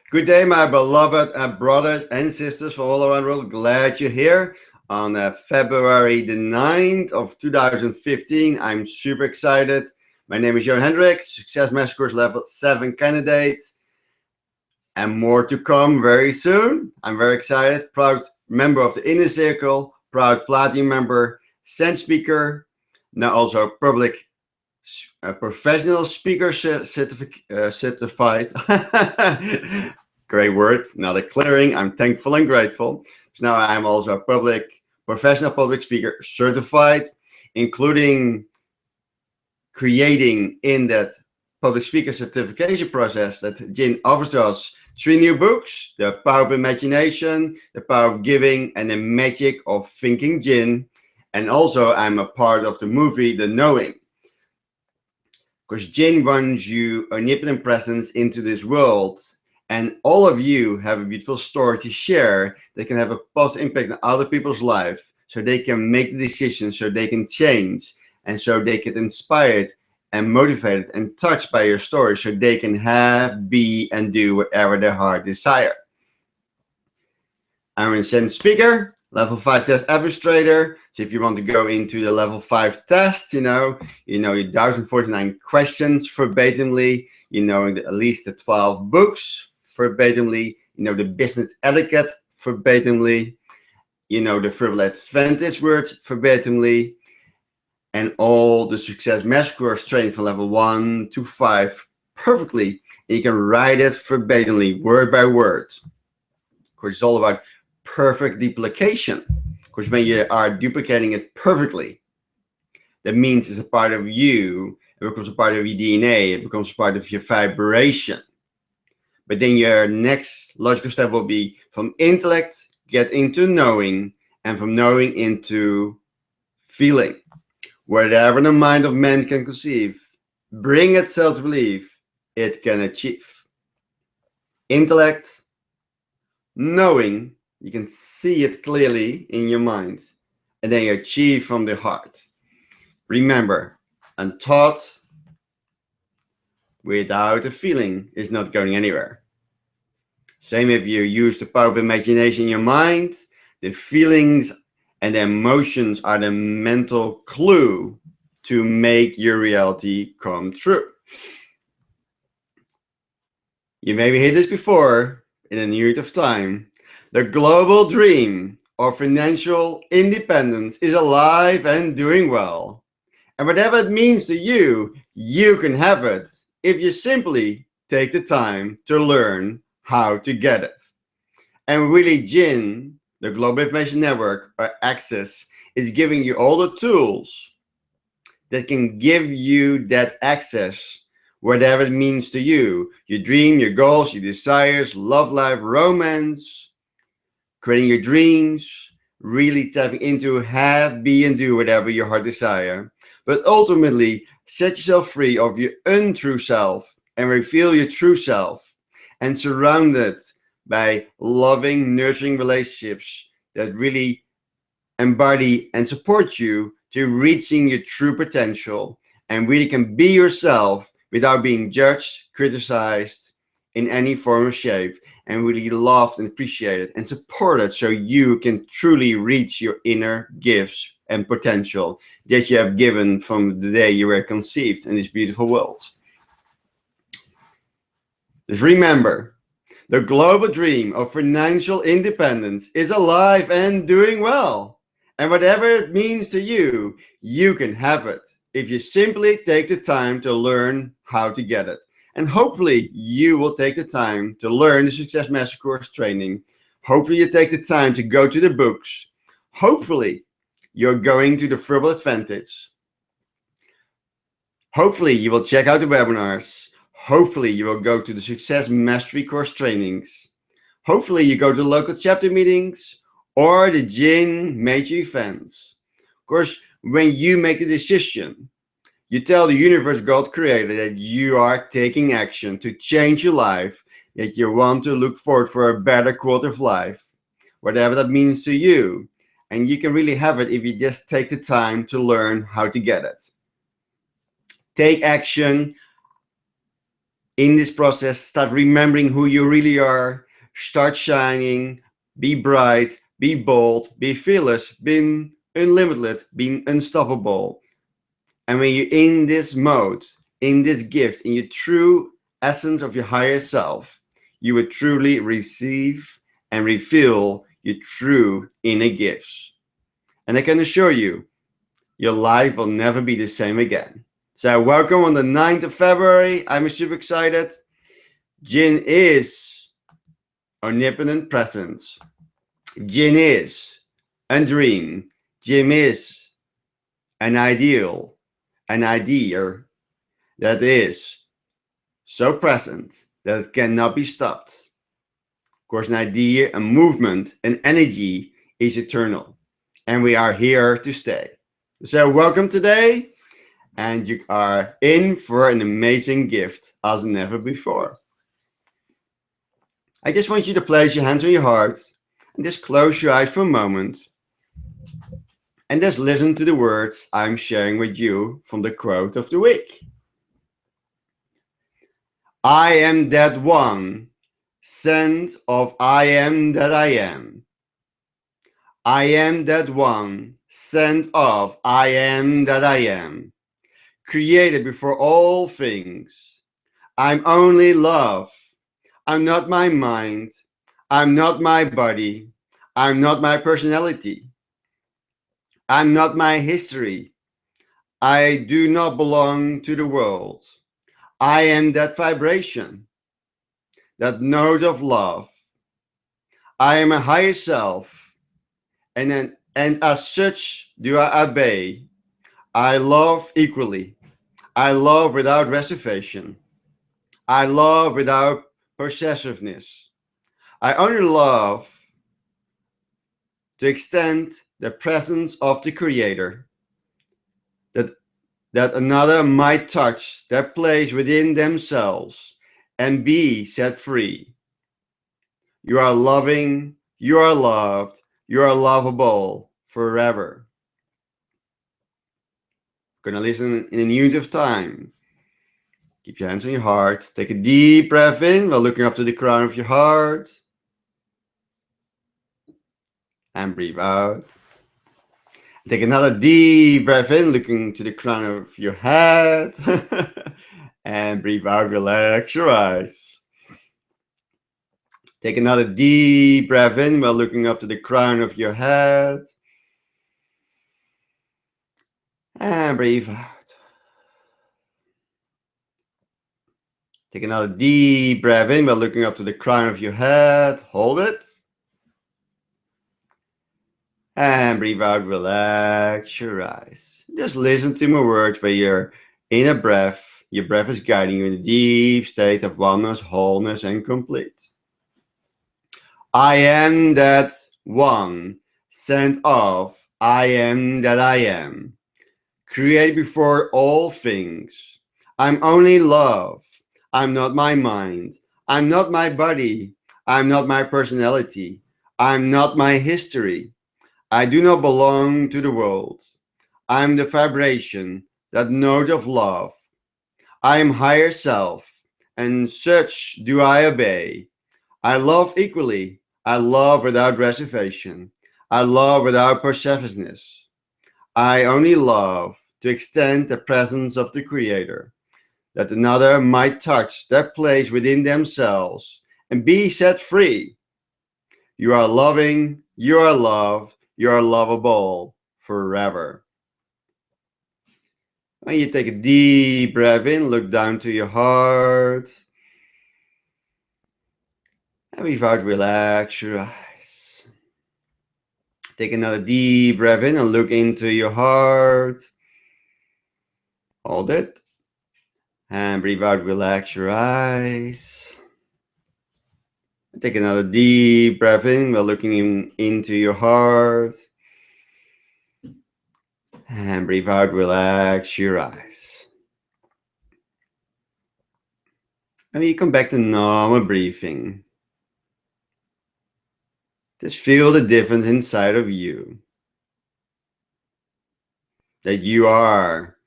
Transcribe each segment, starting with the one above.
Good day, my beloved brothers and sisters from all around the world. Glad you're here on February the 9th of 2015. I'm super excited. My name is Jojan Hendricks, Success Mastercourse Level 7 candidate, and more to come very soon. I'm very excited. Proud member of the Inner Circle, proud Platinum member, Sen speaker, now also professional speaker certified. Great word. Now the clearing. I'm thankful and grateful. So now I'm also a professional public speaker certified, including creating in that public speaker certification process that GIN offers to us 3 new books: The Power of Imagination, The Power of Giving, and The Magic of Thinking GIN. And also I'm a part of the movie The Knowing. Because GIN runs you omnipotent presence into this world, and all of you have a beautiful story to share that can have a positive impact on other people's life, so they can make the decisions, so they can change, and so they get inspired and motivated and touched by your story, so they can have, be, and do whatever their heart desire. I'm an Ascendant speaker, level 5 test administrator. So if you want to go into the level 5 test, you know your 1049 questions verbatimly, at least the 12 books verbatimly, the business etiquette verbatimly, the verbal advantage words verbatimly, and all the Success Mastercourse training from level 1 to 5 perfectly. And you can write it verbatimly, word by word. Of course, it's all about perfect duplication. Because when you are duplicating it perfectly, that means it's a part of you. It becomes a part of your DNA. It becomes part of your vibration. But then your next logical step will be from intellect, get into knowing, and from knowing into feeling. Whatever the mind of man can conceive, bring itself to believe, it can achieve. Intellect, knowing, you can see it clearly in your mind, and then you achieve from the heart. Remember, a thought without a feeling is not going anywhere. Same if you use the power of imagination in your mind, the feelings and the emotions are the mental clue to make your reality come true. You maybe heard this before in a new of time. The global dream of financial independence is alive and doing well. And whatever it means to you, you can have it if you simply take the time to learn how to get it. And really, GIN, the Global Information Network, or Access, is giving you all the tools that can give you that access, whatever it means to you. Your dream, your goals, your desires, love life, romance, creating your dreams, really tapping into have, be, and do whatever your heart desire. But ultimately, set yourself free of your untrue self and reveal your true self, and surround it by loving, nurturing relationships that really embody and support you to reaching your true potential, and really can be yourself without being judged, criticized in any form or shape, and really loved and appreciated and supported, so you can truly reach your inner gifts and potential that you have given from the day you were conceived in this beautiful world. Just remember, the global dream of financial independence is alive and doing well. And whatever it means to you, you can have it if you simply take the time to learn how to get it. And hopefully you will take the time to learn the Success Mastercourse training. Hopefully you take the time to go to the books. Hopefully you're going to the Verbal Advantage. Hopefully you will check out the webinars. Hopefully you will go to the Success Mastery Course trainings. Hopefully you go to local chapter meetings or the GIN major events. Of course, when you make the decision, you tell the universe, God creator, that you are taking action to change your life, that you want to look forward for a better quality of life, whatever that means to you. And you can really have it if you just take the time to learn how to get it. Take action. In this process, start remembering who you really are. Start shining. Be bright. Be bold. Be fearless. Be unlimited. Be unstoppable. And when you're in this mode, in this gift, in your true essence of your higher self, you will truly receive and reveal your true inner gifts. And I can assure you, your life will never be the same again. So welcome on the 9th of February. I'm super excited. Gin is omnipotent presence. Gin is a dream. Gin is an ideal, an idea that is so present that it cannot be stopped. Of course, an idea, a movement, an energy is eternal. And we are here to stay. So welcome today. And you are in for an amazing gift as never before. I just want you to place your hands on your heart and just close your eyes for a moment and just listen to the words I'm sharing with you from the quote of the week. I am that one, sent of I am that I am. I am that one, sent of I am that I am. Created before all things. I'm only love. I'm not my mind. I'm not my body. I'm not my personality. I'm not my history. I do not belong to the world. I am that vibration, that note of love. I am a higher self, and as such do I obey. I love equally. I love without reservation. I love without possessiveness. I only love to extend the presence of the Creator, that, that another might touch their place within themselves and be set free. You are loving, you are loved, you are lovable forever. Gonna listen in a unit of time. Keep your hands on your heart. Take a deep breath in while looking up to the crown of your heart. And breathe out. Take another deep breath in, looking to the crown of your head. And breathe out, relax your eyes. Take another deep breath in while looking up to the crown of your head. And breathe out. Take another deep breath in while looking up to the crown of your head. Hold it. And breathe out, relax your eyes. Just listen to my words where you're in a breath. Your breath is guiding you in a deep state of oneness, wholeness, and complete. I am that one, sent of I am that I am. Created before all things. I'm only love. I'm not my mind. I'm not my body. I'm not my personality. I'm not my history. I do not belong to the world. I am the vibration, that note of love. I am higher self, and such do I obey. I love equally. I love without reservation. I love without possessiveness. I only love to extend the presence of the Creator, that another might touch that place within themselves and be set free. You are loving, you are loved, you are lovable forever. When you take a deep breath in, look down to your heart. And breathe out, relax your eyes. Take another deep breath in and look into your heart. Hold it. And breathe out, relax your eyes. Take another deep breath in while looking into your heart. And breathe out, relax your eyes. And you come back to normal breathing. Just feel the difference inside of you. That you are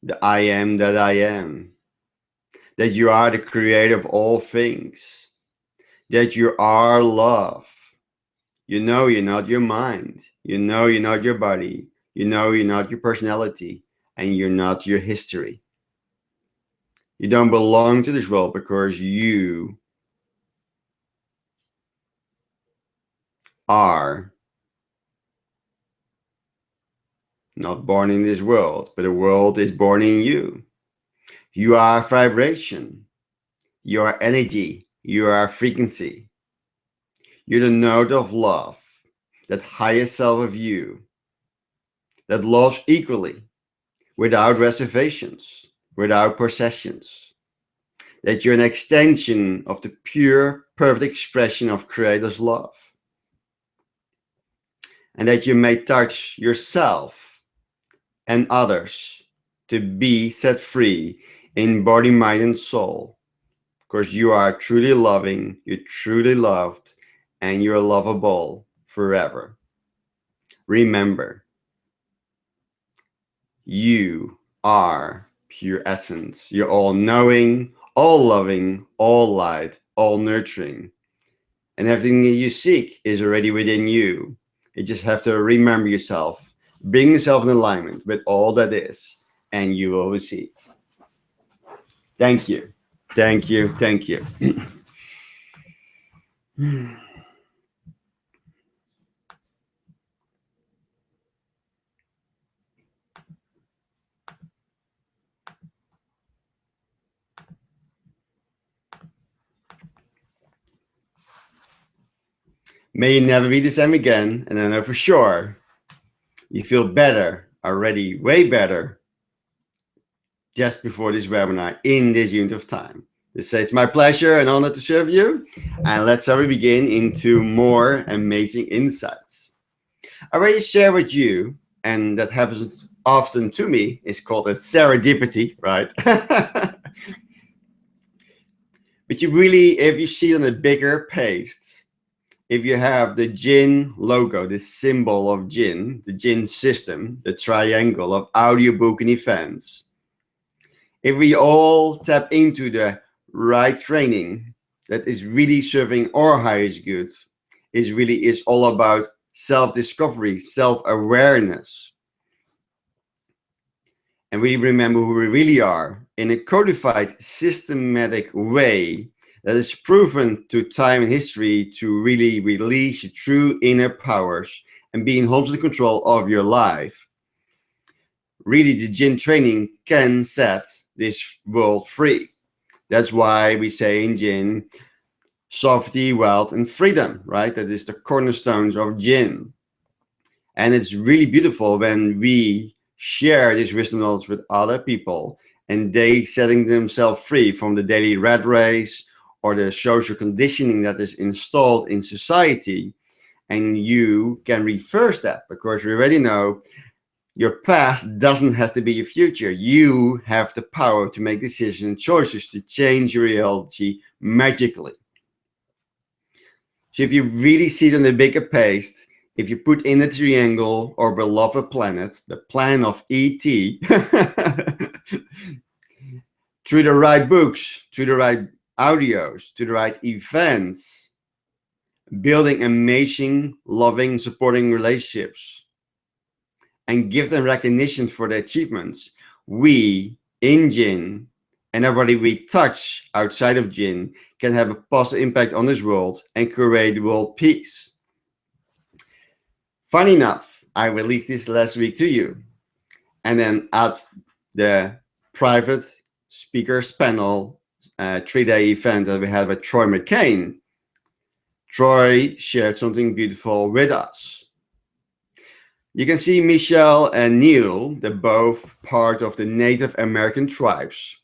the I am that I am. that you are the creator of all things, that you are love. You know you're not your mind. You know you're not your body. You know you're not your personality. And you're not your history. You don't belong to this world because you are not born in this world, but the world is born in you. You are vibration. You are energy. You are frequency. You're the note of love, that higher self of you that loves equally, without reservations, without possessions. That you're an extension of the pure, perfect expression of Creator's love. And that you may touch yourself and others to be set free in body, mind, and soul. Because you are truly loving, you're truly loved, and you're lovable forever. Remember, you are pure essence. You're all knowing, all loving, all light, all nurturing. And everything that you seek is already within you. You just have to remember yourself, bring yourself in alignment with all that is, and you will receive. Thank you. Thank you. Thank you. May you never be the same again. And I know for sure you feel better already, way better, just before this webinar in this unit of time. It's my pleasure and honor to serve you. And let's already begin into more amazing insights. I already shared with you, and that happens often to me, is called a serendipity, right? But you really, if you see it on a bigger paste, if you have the GIN logo, the symbol of GIN, the GIN system, the triangle of audiobook and events, if we all tap into the right training that is really serving our highest good, is all about self-discovery, self-awareness. And we remember who we really are in a codified, systematic way that is proven to time and history to really release your true inner powers and be in ultimate control of your life. Really, the GIN training can set this world free. That's why we say in GIN, sovereignty, wealth, and freedom, right? That is the cornerstones of GIN. And it's really beautiful when we share this wisdom knowledge with other people and they setting themselves free from the daily rat race or the social conditioning that is installed in society. And you can reverse that because we already know your past doesn't have to be your future. You have the power to make decisions and choices to change your reality magically. So if you really see it on the bigger paste, if you put in a triangle or beloved planet, the plan of ET, through the right books, through the right audios, to the right events, building amazing, loving, supporting relationships, and give them recognition for their achievements, we in GIN and everybody we touch outside of GIN can have a positive impact on this world and create world peace. Funny enough, I released this last week to you. And then at the private speakers panel 3-day event that we had with Troy McCain, Troy shared something beautiful with us. You can see Michelle and Neil, they're both part of the Native American tribes.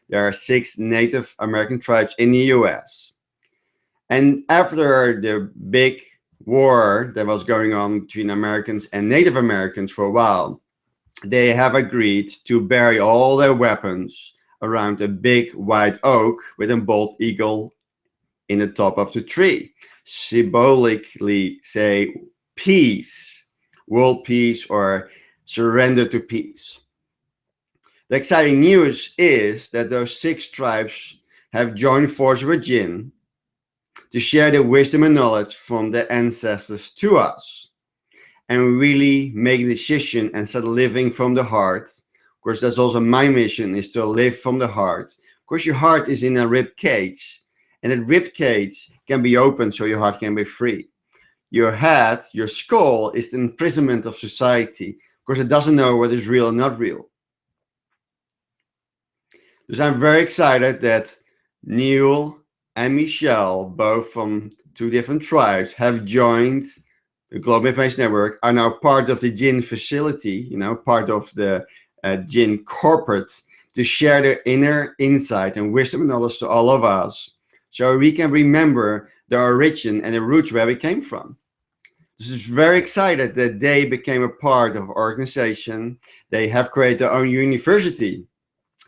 There are 6 Native American tribes in the US. And after the big war that was going on between Americans and Native Americans for a while, they have agreed to bury all their weapons around a big white oak with a bald eagle in the top of the tree. Symbolically say peace, world peace, or surrender to peace. The exciting news is that those 6 tribes have joined forces with GIN to share their wisdom and knowledge from their ancestors to us, and really make a decision and start living from the heart. Of course, that's also my mission, is to live from the heart. Of course, your heart is in a rib cage, and that rib cage can be opened so your heart can be free. Your head, your skull, is the imprisonment of society. Of course, it doesn't know what is real and not real. So I'm very excited that Neil and Michelle, both from 2 different tribes, have joined the Global Information Network, are now part of the GIN facility, part of the GIN corporate, to share their inner insight and wisdom and knowledge to all of us, so we can remember the origin and the roots where we came from. This is very excited that they became a part of our organization. They have created their own university.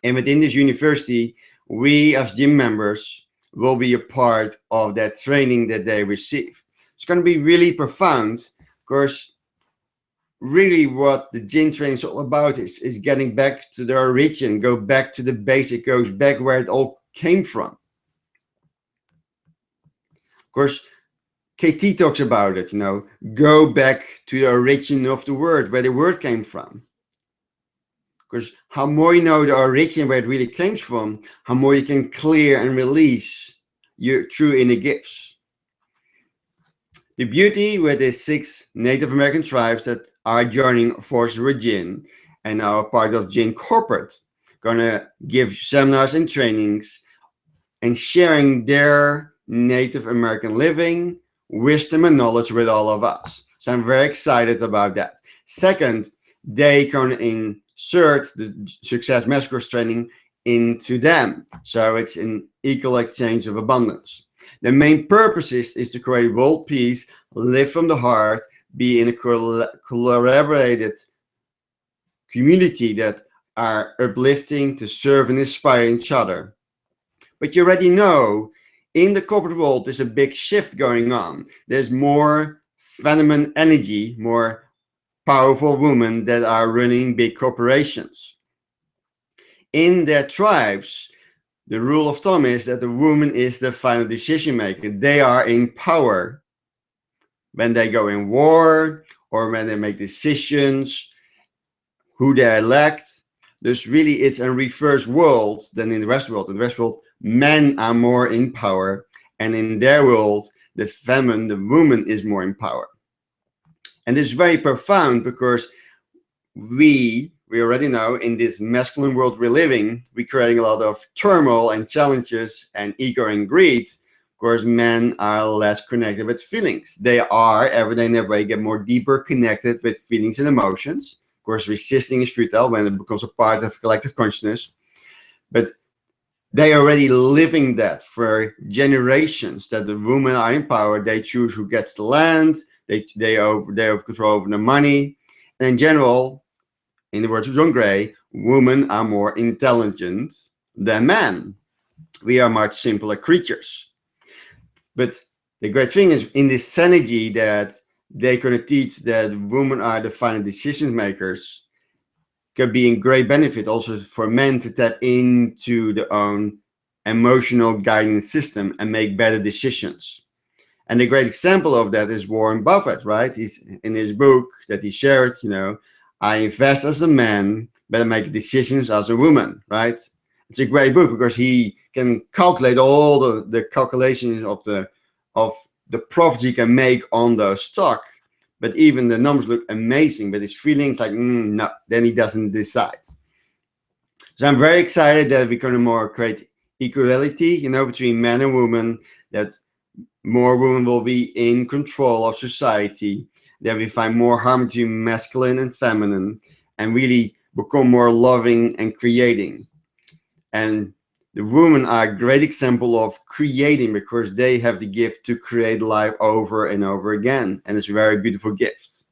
And within this university, we as GIN members will be a part of that training that they receive. It's going to be really profound. Of course, really what the GIN training is all about is getting back to the origin, go back to the basic, goes back where it all came from. Of course, KT talks about it, go back to the origin of the word, where the word came from. Because how more you know the origin, where it really came from, how more you can clear and release your true inner gifts. The beauty with the 6 Native American tribes that are joining forces with GIN and are part of GIN corporate, gonna give seminars and trainings and sharing their Native American living, wisdom and knowledge with all of us. So I'm very excited about that. Second, they can insert the Success Mastercourse training into them. So it's an equal exchange of abundance. The main purpose is to create world peace, live from the heart, be in a collaborated community that are uplifting to serve and inspire each other. But you already know, in the corporate world, there's a big shift going on. There's more feminine energy, more powerful women that are running big corporations. In their tribes, the rule of thumb is that the woman is the final decision maker. They are in power when they go in war or when they make decisions, who they elect. There's really, it's a reverse world than in the West world. In the West world, men are more in power, and in their world, the feminine, the woman, is more in power. And this is very profound because we already know in this masculine world we're living, we're creating a lot of turmoil and challenges and ego and greed. Of course, men are less connected with feelings. They are, every day in their way, get more deeper connected with feelings and emotions. Of course, resisting is futile when it becomes a part of collective consciousness. But they are already living that for generations, that the women are in power. They choose who gets the land. They have control over the money. And in general, in the words of John Gray, women are more intelligent than men. We are much simpler creatures. But the great thing is, in this synergy that they're going to teach that women are the final decision makers, could be in great benefit also for men to tap into their own emotional guidance system and make better decisions. And a great example of that is Warren Buffett, right? He's in his book that he shared, I invest as a man, but I make decisions as a woman, right? It's a great book because he can calculate all the calculations of the profit he can make on the stock. But even the numbers look amazing, but his feelings like, no, then he doesn't decide. So I'm very excited that we're going to more create equality, between men and women, that more women will be in control of society, that we find more harmony between masculine and feminine, and really become more loving and creating. And the women are a great example of creating because they have the gift to create life over and over again. And it's a very beautiful gift.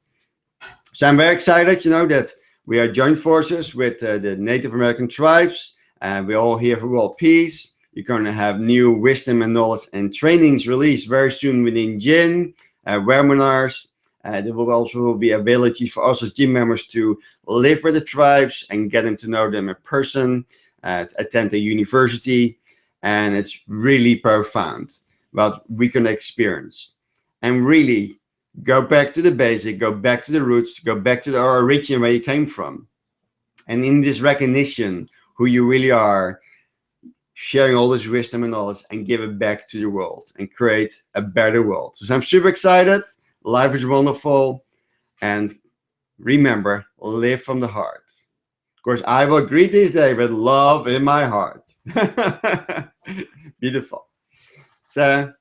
So I'm very excited, that we are joined forces with the Native American tribes. And we're all here for world peace. You're going to have new wisdom and knowledge and trainings released very soon within GIN, webinars. There will also be ability for us as gym members to live with the tribes and getting to know them in person, attend a university, and it's really profound what we can experience. And really go back to the basic, go back to the roots, go back to our origin where you came from. And in this recognition, who you really are, sharing all this wisdom and knowledge and give it back to the world and create a better world. So I'm super excited. Life is wonderful. And remember, live from the heart. Of course, I will greet this day with love in my heart. Beautiful. So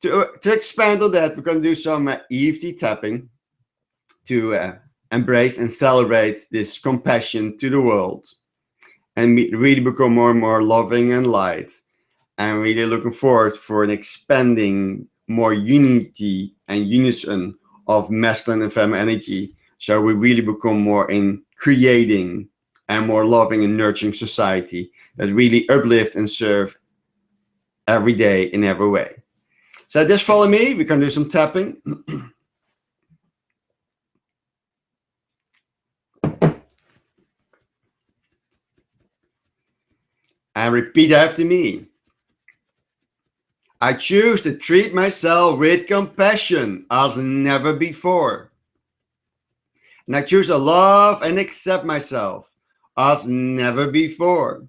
to expand on that, we're going to do some EFT tapping to embrace and celebrate this compassion to the world and really become more and more loving and light. And really looking forward for an expanding more unity and unison of masculine and feminine energy. So we really become more in creating and more loving and nurturing society that really uplift and serve every day in every way. So just follow me. We can do some tapping. And repeat after me. I choose to treat myself with compassion as never before. And I choose to love and accept myself as never before.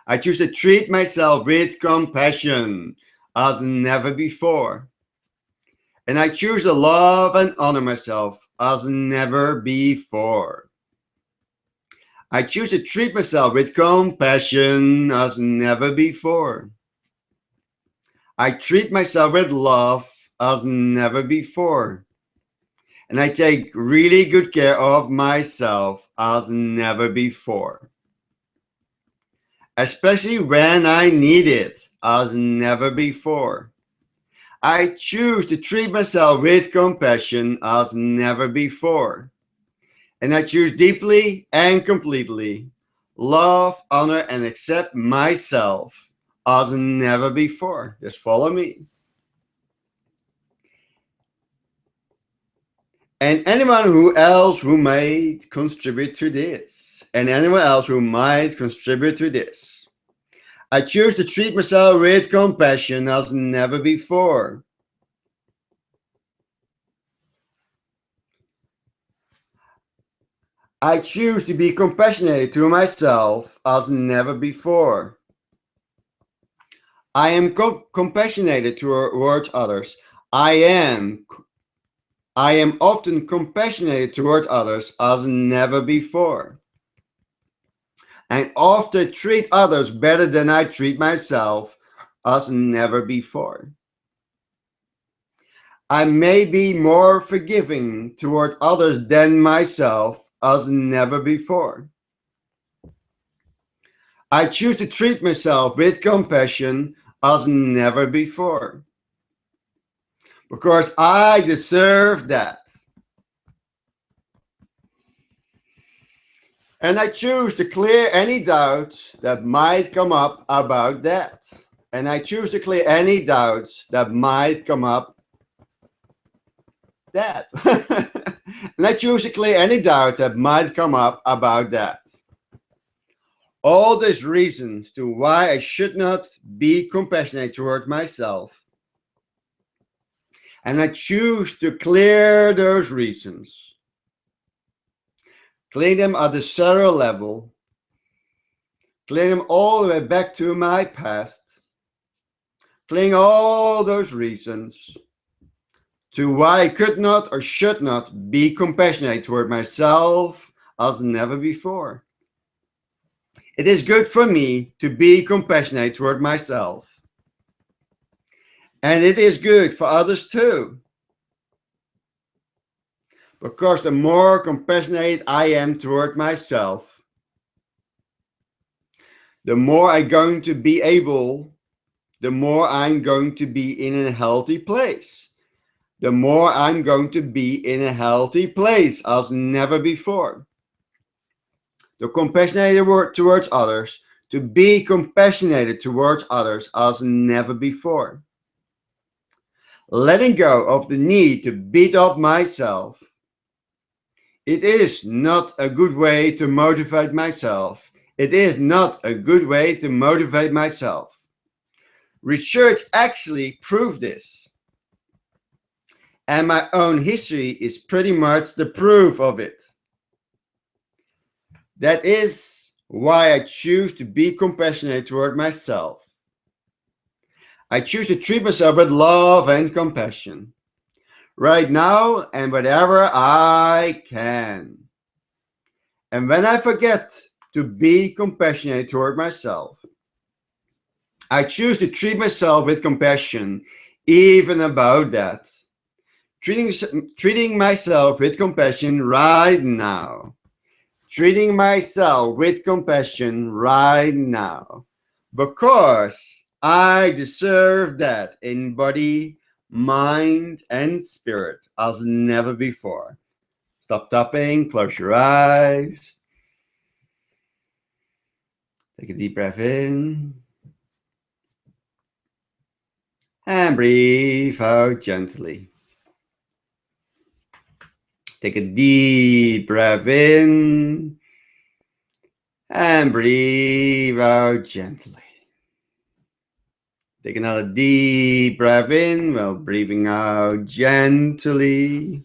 I choose to treat myself with compassion as never before. And I choose to love and honor myself as never before. I choose to treat myself with compassion as never before. I treat myself with love as never before. And I take really good care of myself as never before. Especially when I need it as never before. I choose to treat myself with compassion as never before. And I choose deeply and completely love, honor, and accept myself as never before. Just follow me. And anyone who might contribute to this, and anyone else who might contribute to this. I choose to treat myself with compassion as never before. I choose to be compassionate to myself as never before. I am compassionate towards others. I am often compassionate toward others as never before. And often treat others better than I treat myself as never before. I may be more forgiving toward others than myself as never before. I choose to treat myself with compassion as never before. Because I deserve that. And I choose to clear any doubts that might come up about that. And I choose to clear any doubts that might come up that. And I choose to clear any doubt that might come up about that. All these reasons to why I should not be compassionate toward myself. And I choose to clear those reasons. Clear them at the cellular level. Clear them all the way back to my past. Clearing all those reasons to why I could not or should not be compassionate toward myself as never before. It is good for me to be compassionate toward myself. And it is good for others too. Because the more compassionate I am toward myself, the more I'm going to be able, the more I'm going to be in a healthy place. The more I'm going to be in a healthy place as never before. To compassionate towards others, to be compassionate towards others as never before. letting go of the need to beat up myself. It is not a good way to motivate myself. It is not a good way to motivate myself. Research actually proved this. And my own history is pretty much the proof of it. That is why I choose to be compassionate toward myself. I choose to treat myself with love and compassion right now and whenever I can. And when I forget to be compassionate toward myself, I choose to treat myself with compassion, even about that. Treating myself with compassion right now. Treating myself with compassion right now. Because I deserve that in body, mind, and spirit as never before. Stop tapping, close your eyes. Take a deep breath in. And breathe out gently. Take a deep breath in. And breathe out gently. Take another deep breath in while breathing out gently.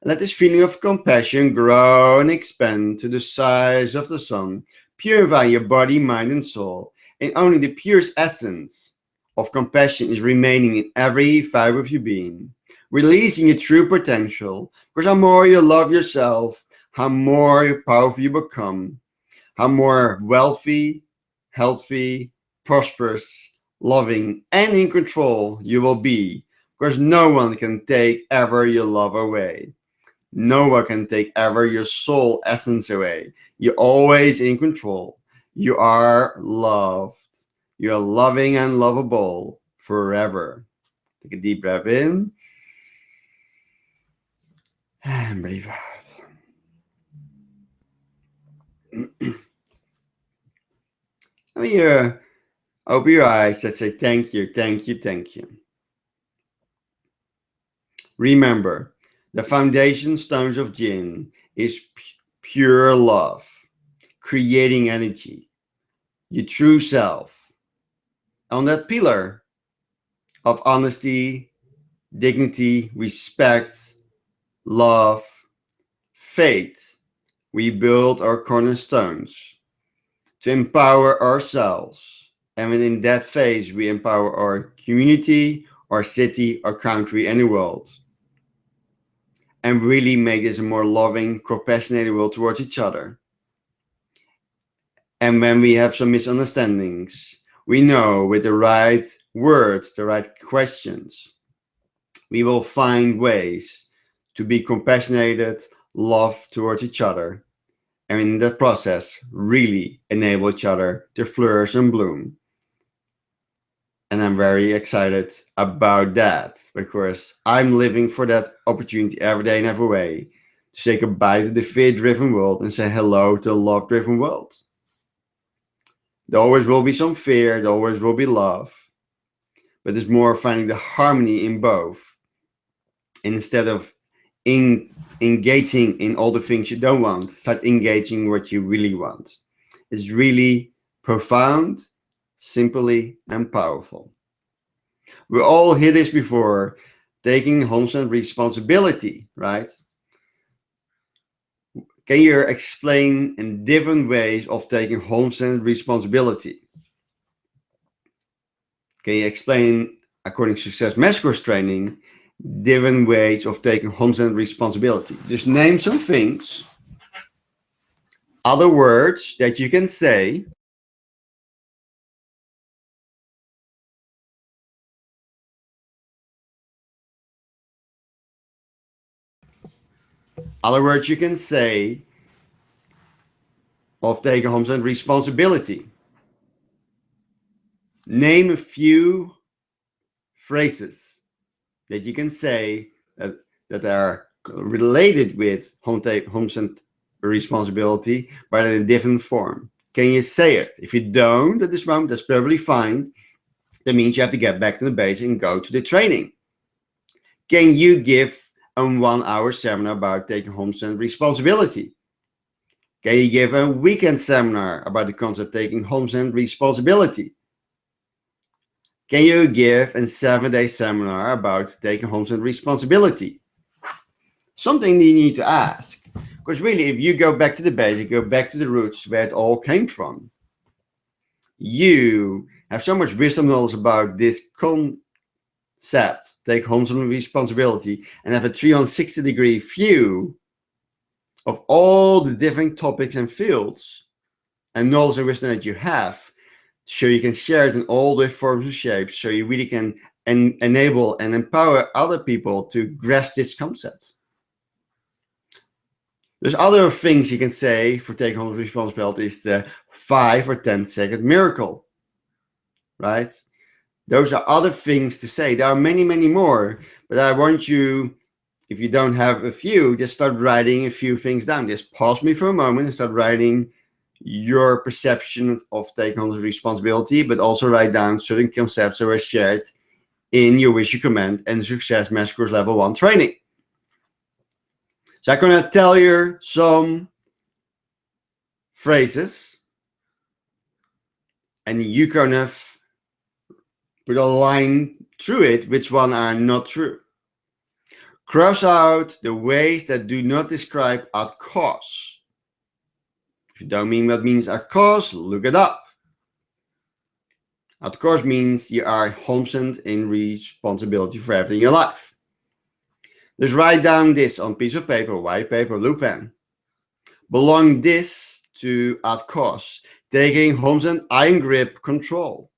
Let this feeling of compassion grow and expand to the size of the sun, purify your body, mind, and soul. And only the purest essence of compassion is remaining in every fiber of your being, releasing your true potential. Because how more you love yourself, how more powerful you become, how more wealthy, healthy, prosperous, loving, and in control you will be. Because no one can take ever your love away. No one can take ever your soul essence away. You're always in control. You are loved. You are loving and lovable forever. Take a deep breath in and breathe out. Let me open your eyes and say thank you, thank you, thank you. Remember, the foundation stones of GIN is pure love, creating energy, your true self. On that pillar of honesty, dignity, respect, love, faith, we build our cornerstones to empower ourselves. And within that phase, we empower our community, our city, our country, and the world. And really make this a more loving, compassionate world towards each other. And when we have some misunderstandings, we know with the right words, the right questions, we will find ways to be compassionate, love towards each other, and in that process, really enable each other to flourish and bloom. And I'm very excited about that because I'm living for that opportunity every day in every way to say goodbye to the fear-driven world and say hello to a love-driven world. There always will be some fear, there always will be love, but it's more finding the harmony in both. And instead of engaging in all the things you don't want, start engaging what you really want. It's really profound, simply, and powerful. We all hear this before, taking 100% responsibility, right? Can you explain in different ways of taking 100% responsibility? Can you explain, according to Success Master Course training, different ways of taking 100% responsibility? Just name some things, other words that you can say other words you can say of taking 100% responsibility. Name a few phrases that you can say that are related with 100% responsibility, but in a different form. Can you say it? If you don't at this moment, that's perfectly fine. That means you have to get back to the base and go to the training. Can you give a 1-hour seminar about taking home center responsibility? Can you give a weekend seminar about the concept of taking home center responsibility? Can you give a 7-day seminar about taking home center responsibility? Something you need to ask. Because really, if you go back to the basic, go back to the roots where it all came from, you have so much wisdom knowledge about this concept, take home center responsibility, and have a 360-degree view of all the different topics and fields and knowledge and wisdom that you have, so you can share it in all the forms and shapes, so you really can enable and empower other people to grasp this concept. There's other things you can say for taking home responsibility is the 5 or 10-second miracle, right? Those are other things to say. There are many, many more, but I want you, if you don't have a few, just start writing a few things down. Just pause me for a moment and start writing your perception of taking on responsibility, but also write down certain concepts that were shared in your Wish You Command and Success Master Course Level 1 training. So I'm going to tell you some phrases, and you kind of put a line through it, which one are not true. Cross out the ways that do not describe at cause. If you don't mean what means at cause, look it up. At cause means you are homestead in responsibility for everything in your life. Just write down this on piece of paper, white paper, blue pen. Belong this to at cause. Taking homestead iron grip control.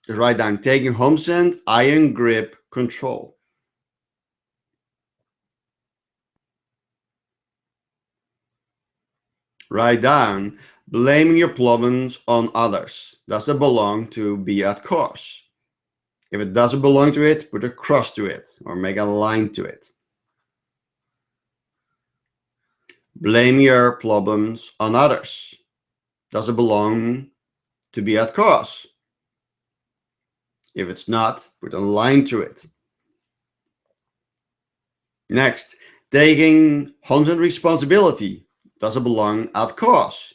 Just write down taking homestead iron grip control. Write down blaming your problems on others. Does it belong to be at cause? If it doesn't belong to it, put a cross to it or make a line to it. Blame your problems on others. Does it belong to be at cause? If it's not, put a line to it. Next, taking homestead responsibility. Does it belong at cause?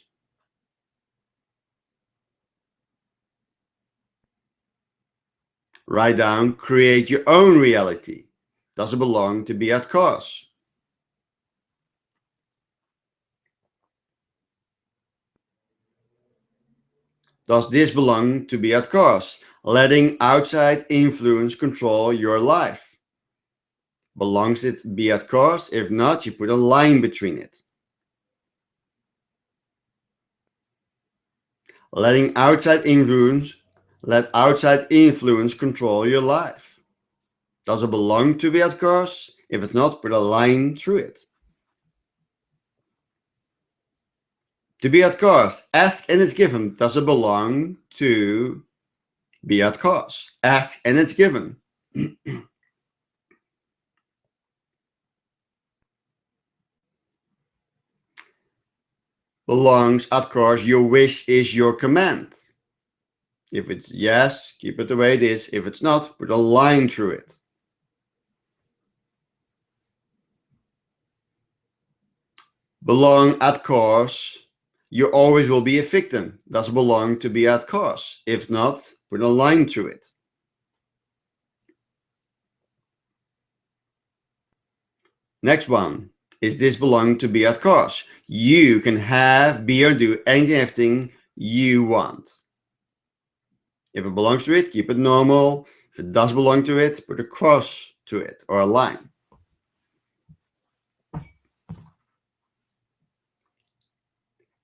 Write down, create your own reality. Does it belong to be at cause? Does this belong to be at cause? Letting outside influence control your life. Belongs it be at cause? If not, you put a line between it. Let outside influence control your life. Does it belong to be at cause? If it's not, put a line through it. To be at cause, ask and it's given. Does it belong to be at cause? Ask and it's given. Belongs at cause, your wish is your command. If it's yes, keep it the way it is. If it's not, put a line through it. Belong at cause, you always will be a victim. Does it belong to be at cause? If not, put a line through it. Next one. Is this belong to be at cause? You can have, be, or do anything, everything you want. If it belongs to it, keep it normal. If it does belong to it, put a cross to it or a line.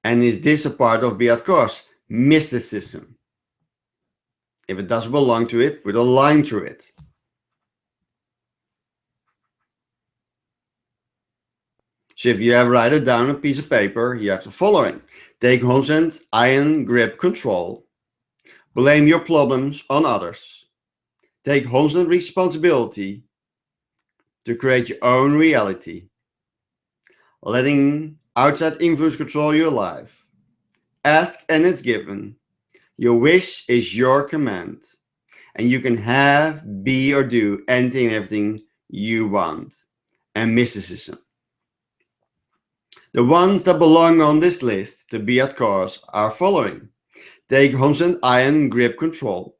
And is this a part of be at cause? Mysticism. If it doesn't belong to it, put a line through it. So if you have write it down on a piece of paper, you have the following. Take homestead iron grip control. Blame your problems on others. Take homestead responsibility to create your own reality. Letting outside influence control your life. Ask and it's given. Your wish is your command, and you can have, be, or do anything and everything you want. And mysticism. The ones that belong on this list to be at cause are following. Take 100% iron grip control.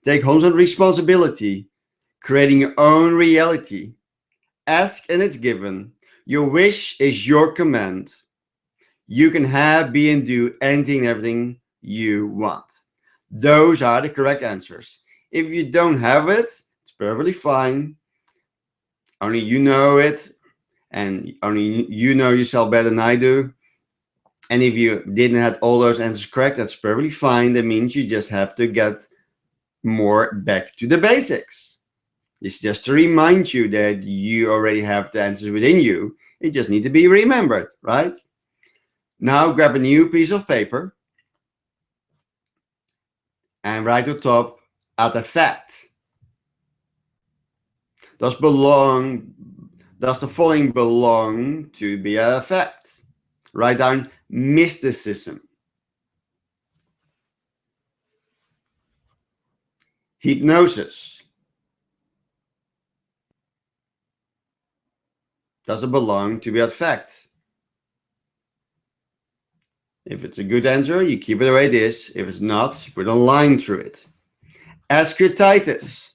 Take 100% responsibility, creating your own reality. Ask and it's given. Your wish is your command. You can have, be, and do anything and everything you want. Those are the correct answers. If you don't have it, it's perfectly fine. Only you know it, and only you know yourself better than I do. And if you didn't have all those answers correct, that's perfectly fine. That means you just have to get more back to the basics. It's just to remind you that you already have the answers within you. It just needs to be remembered, right? Now grab a new piece of paper and write on top at the fact. Does the following belong to be a fact? Write down mysticism, hypnosis. Does it belong to be a fact? If it's a good answer, you keep it the way it is. If it's not, you put a line through it. Ascretitis.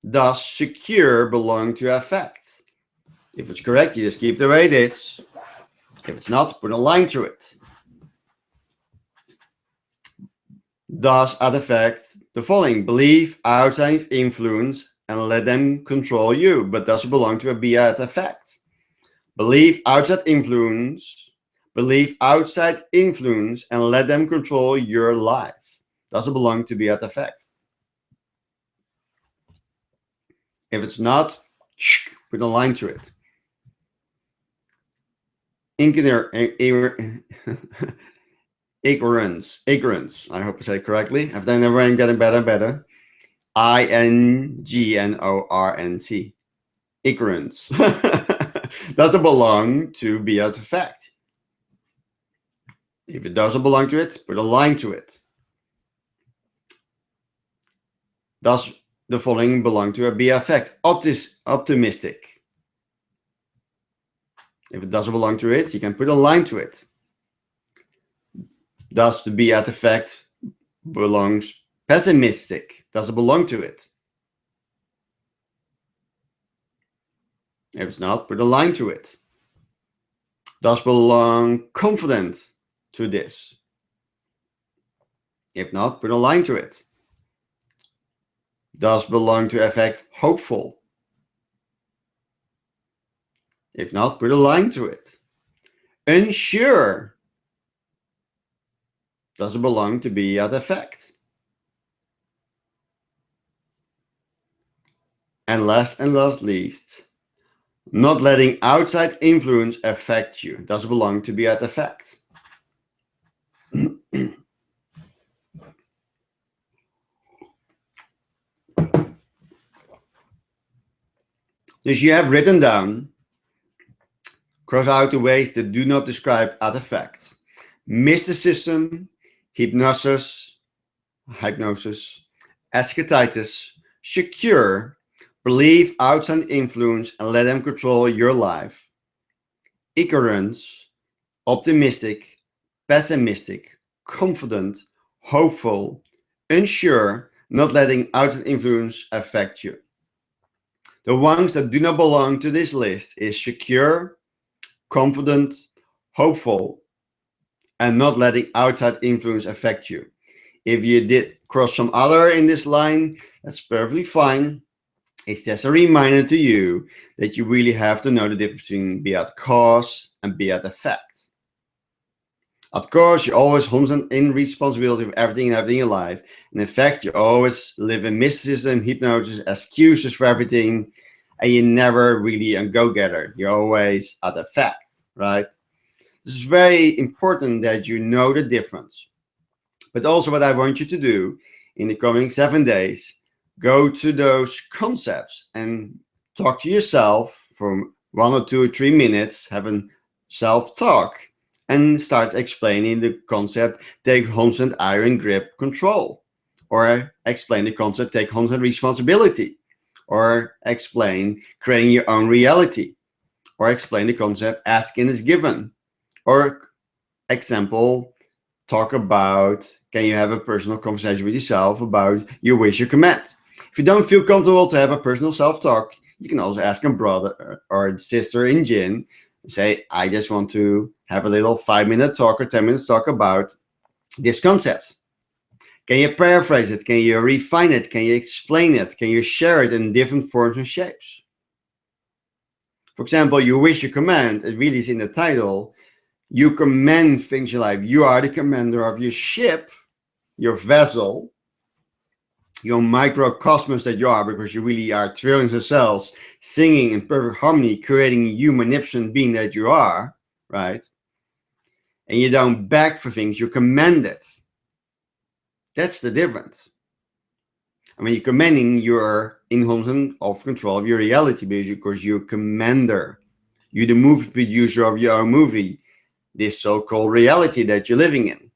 Does secure belong to a fact? If it's correct, you just keep it the way it is. If it's not, put a line through it. Does at effect the following: believe outside influence and let them control you, but does it belong to a be at effect? Believe outside influence and let them control your life. Does it belong to be at effect? If it's not, put a line through it. Ignorance. I hope I said it correctly. I've done it everywhere. I'm getting better and better. INGNORNC. Ignorance. Doesn't belong to be at effect. If it doesn't belong to it, put a line to it. Does the following belong to a be effect? Optimistic. If it doesn't belong to it, you can put a line to it. Does the be at effect belongs pessimistic? Does it belong to it? If it's not, put a line to it. Does belong confident to this? If not, put a line to it. Does belong to effect hopeful? If not, put a line to it. Unsure. Does it belong to be at effect? And last least, not letting outside influence affect you. Does it belong to be at effect? Dus you have written down, cross out the ways that do not describe at effect. Mysticism, hypnosis, ascetitis, secure, believe outside influence and let them control your life. Ignorance, optimistic, pessimistic, confident, hopeful, unsure, not letting outside influence affect you. The ones that do not belong to this list is secure, confident, hopeful, and not letting outside influence affect you. If you did cross some other in this line, that's perfectly fine. It's just a reminder to you that you really have to know the difference between be at cause and be at effect. Of course, you're always 100% in responsibility for everything in your life. And in fact, you always live in mysticism, hypnosis, excuses for everything, and you're never really a go-getter. You're always at effect, right? This is very important that you know the difference. But also what I want you to do in the coming 7 days, go to those concepts and talk to yourself for 1 or 2 or 3 minutes, have a self-talk. and start explaining the concept, take 100% iron grip control, or explain the concept, take 100% responsibility, or explain creating your own reality, or explain the concept, asking is given, or example, talk about, can you have a personal conversation with yourself about your wish, your command. If you don't feel comfortable to have a personal self-talk, you can also ask a brother or sister in GIN and say, I just want to have a little 5-minute talk or 10 minutes talk about this concept. Can you paraphrase it? Can you refine it? Can you explain it? Can you share it in different forms and shapes? For example, your wish, your command, it really is in the title. You command things in life. You are the commander of your ship, your vessel, your microcosmos that you are, because you really are trillions of cells singing in perfect harmony, creating you magnificent being that you are, right? And you don't beg for things, you command it. That's the difference. I mean, you're commanding, you're in of control of your reality because you're commander. You're the movie producer of your own movie, this so-called reality that you're living in.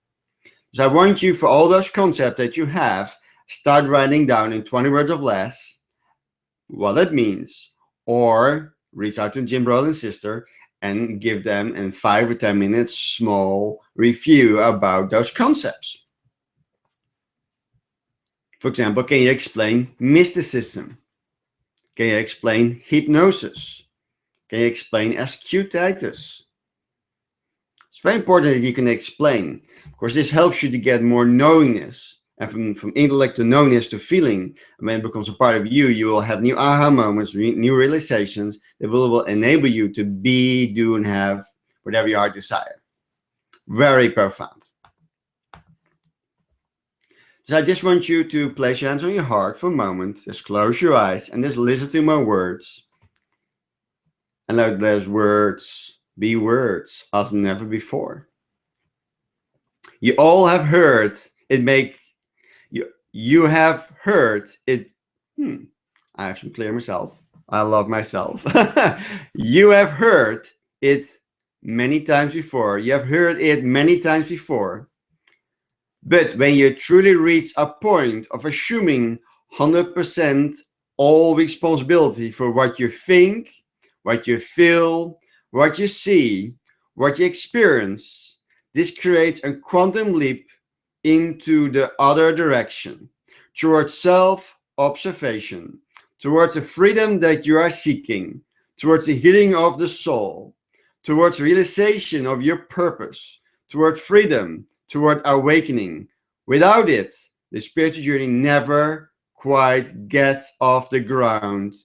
So I want you, for all those concepts that you have, start writing down in 20 words or less what it means, or reach out to gym brother and sister and give them in 5 or 10 minutes small review about those concepts. For example, can you explain mysticism? Can you explain hypnosis? Can you explain ascutitis? It's very important that you can explain. Of course, this helps you to get more knowingness. And from intellect to knowingness to feeling, and when it becomes a part of you, you will have new aha moments, new realizations that will enable you to be, do, and have whatever your heart desire. Very profound. So I just want you to place your hands on your heart for a moment. Just close your eyes and just listen to my words. And let those words be words as never before. You all have heard it make you have heard it. I have to clear myself. I love myself. You have heard it many times before. You have heard it many times before. But when you truly reach a point of assuming 100% all responsibility for what you think, what you feel, what you see, what you experience, this creates a quantum leap into the other direction, towards self-observation, towards the freedom that you are seeking, towards the healing of the soul, towards realization of your purpose, toward freedom, toward awakening. Without it, the spiritual journey never quite gets off the ground.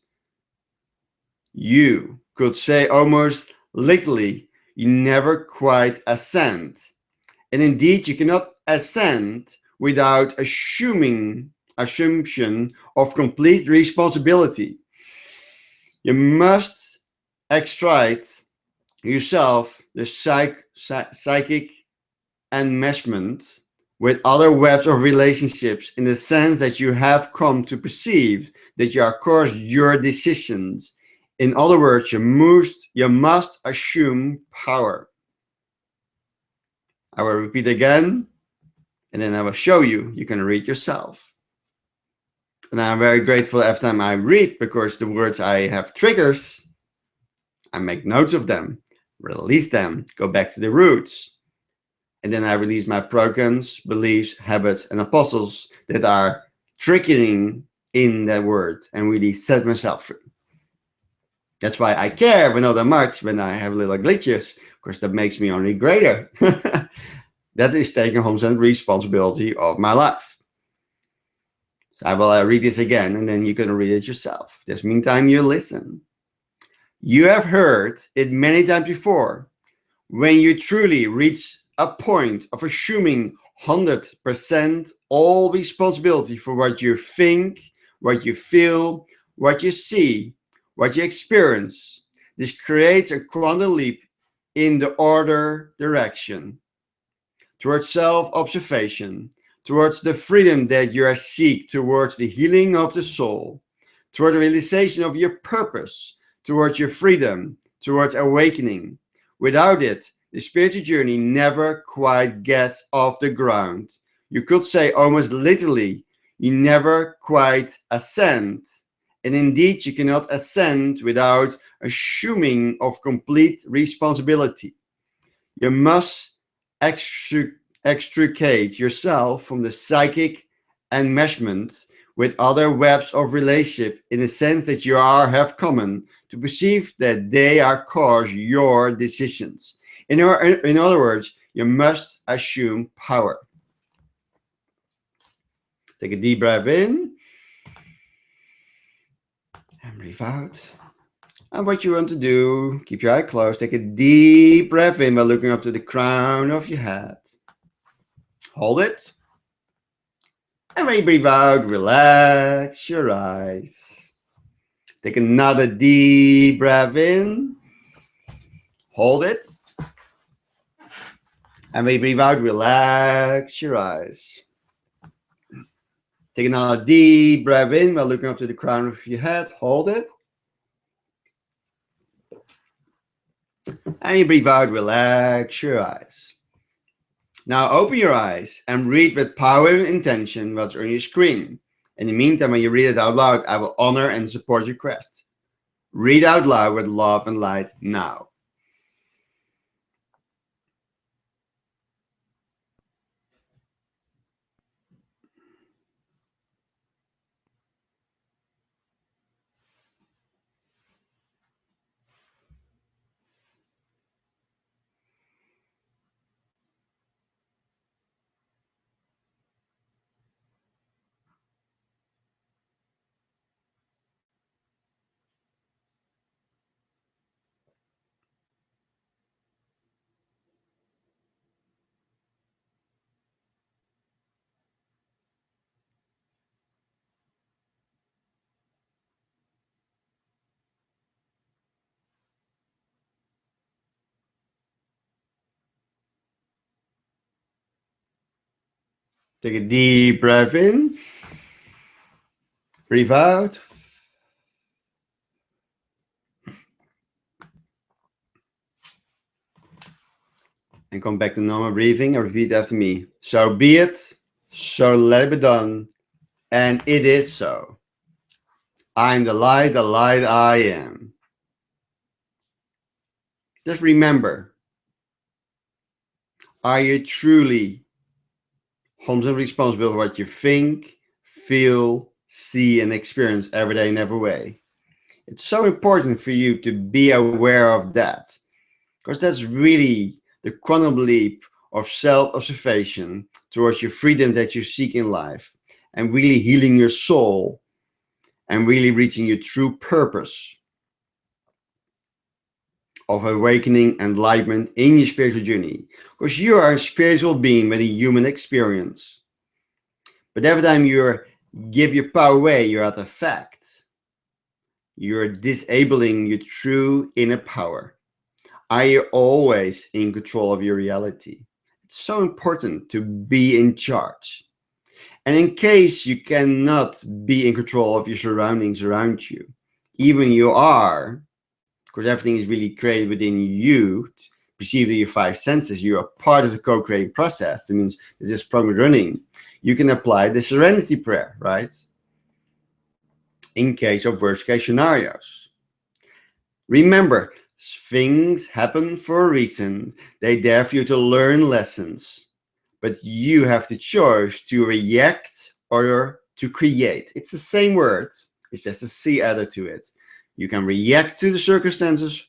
You could say almost literally, you never quite ascend. And indeed, you cannot ascend without assumption of complete responsibility. You must extract yourself the psychic enmeshment with other webs of relationships, in the sense that you have come to perceive that you are, of course, your decisions. In other words, you must assume power. I will repeat again, and then I will show you. You can read yourself. And I'm very grateful every time I read, because the words I have triggers. I make notes of them, release them, go back to the roots. And then I release my programs, beliefs, habits, and apostles that are triggering in that word, and really set myself free. That's why I care when not that much, when I have little glitches, because that makes me only greater. That is taking 100% responsibility of my life. So I will read this again, and then you can read it yourself. This meantime, you listen. You have heard it many times before. When you truly reach a point of assuming 100% all responsibility for what you think, what you feel, what you see, what you experience, this creates a quantum leap in the other direction, towards self-observation, towards the freedom that you are seeking, towards the healing of the soul, toward the realization of your purpose, towards your freedom, towards awakening. Without it, the spiritual journey never quite gets off the ground. You could say almost literally, you never quite ascend. And indeed, you cannot ascend without assuming of complete responsibility. You must extricate yourself from the psychic enmeshment with other webs of relationship in the sense that you have common to perceive that they are cause your decisions. In other words, you must assume power. Take a deep breath in and breathe out. And what you want to do, keep your eye closed, take a deep breath in by looking up to the crown of your head. Hold it. And when you breathe out, relax your eyes. Take another deep breath in. Hold it. And when you breathe out, relax your eyes. Take another deep breath in while looking up to the crown of your head. Hold it. And you breathe out, relax your eyes. Now open your eyes and read with power and intention what's on your screen. In the meantime, when you read it out loud, I will honor and support your request. Read out loud with love and light now. Take a deep breath in. Breathe out. And come back to normal breathing and repeat after me. So be it, so let it be done, and it is so. I am the light I am. Just remember, are you truly 100% responsible for what you think, feel, see, and experience every day in every way? It's so important for you to be aware of that, because that's really the quantum leap of self-observation towards your freedom that you seek in life, and really healing your soul and really reaching your true purpose of awakening enlightenment in your spiritual journey. Because you are a spiritual being with a human experience. But every time you give your power away, you're at effect. You're disabling your true inner power. Are you always in control of your reality? It's so important to be in charge. And in case you cannot be in control of your surroundings around you, even you are, because everything is really created within you, perceived in your five senses, you are part of the co-creating process. That means that this program running. You can apply the serenity prayer, right? In case of worst case scenarios. Remember, things happen for a reason. They dare for you to learn lessons. But you have the choice to react or to create. It's the same word. It's just a C added to it. You can react to the circumstances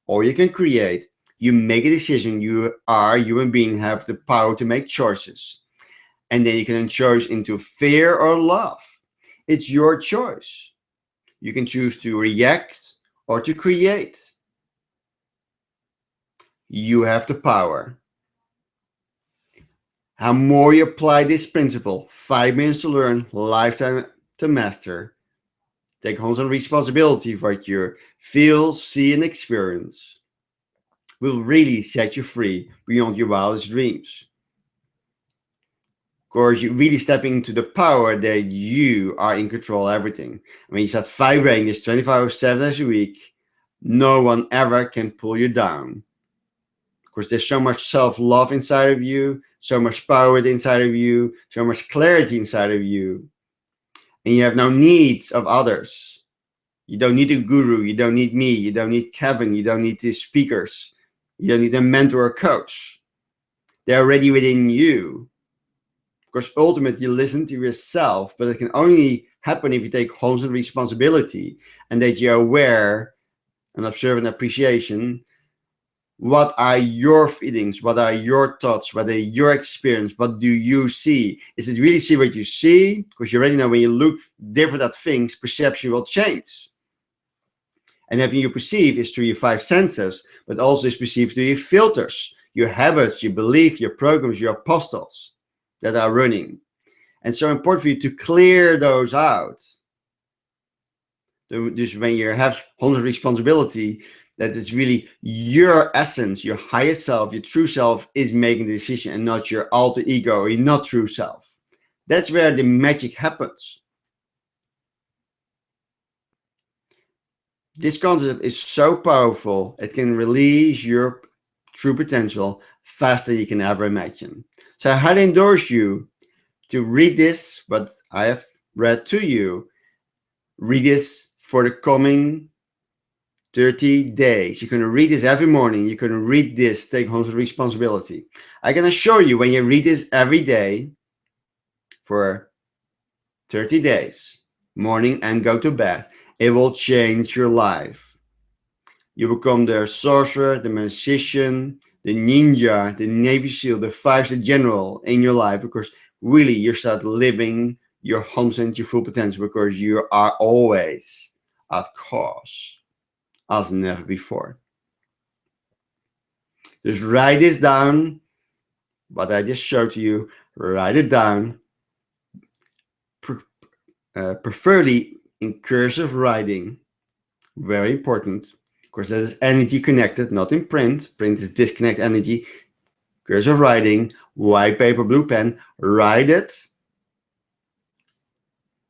or you can create. You make a decision. You are a human being, have the power to make choices. And then you can choose into fear or love. It's your choice. You can choose to react or to create. You have the power. How more you apply this principle, 5 minutes to learn, lifetime to master, take 100% responsibility for what you feel, see, and experience, will really set you free beyond your wildest dreams. Of course, you're really stepping into the power that you are in control of everything. When you start vibrating this 24/7 days a week, no one ever can pull you down. Because there's so much self-love inside of you, so much power inside of you, so much clarity inside of you. And you have no needs of others. You don't need a guru. You don't need me. You don't need Kevin. You don't need the speakers. You don't need a mentor or coach. They're already within you. Because ultimately you listen to yourself, but it can only happen if you take wholesome responsibility and that you're aware and observant appreciation. What are your feelings? What are your thoughts? What are your experience? What do you see? Is it really see what you see? Because you already know when you look different at things, perception will change. And everything you perceive is through your 5 senses, but also is perceived through your filters, your habits, your belief, your programs, your apostles that are running. And so important for you to clear those out. Dus when you have 100% responsibility, that it's really your essence, your higher self, your true self is making the decision and not your alter ego or your not true self. That's where the magic happens. This concept is so powerful, it can release your true potential faster than you can ever imagine. So I highly endorse you to read this, what I have read to you. Read this for the coming 30 days. You're going to read this every morning. You're going to read this, take 100% responsibility. I can assure you, when you read this every day for 30 days, morning and go to bed, it will change your life. You become the sorcerer, the magician, the ninja, the Navy SEAL, the 5-star general in your life, because really you start living your 100%, your full potential, because you are always at cause as never before. Just write this down, what I just showed to you, write it down, preferably in cursive writing, very important, because that is energy connected, not in print. Print is disconnect energy. Cursive writing, white paper, blue pen, write it,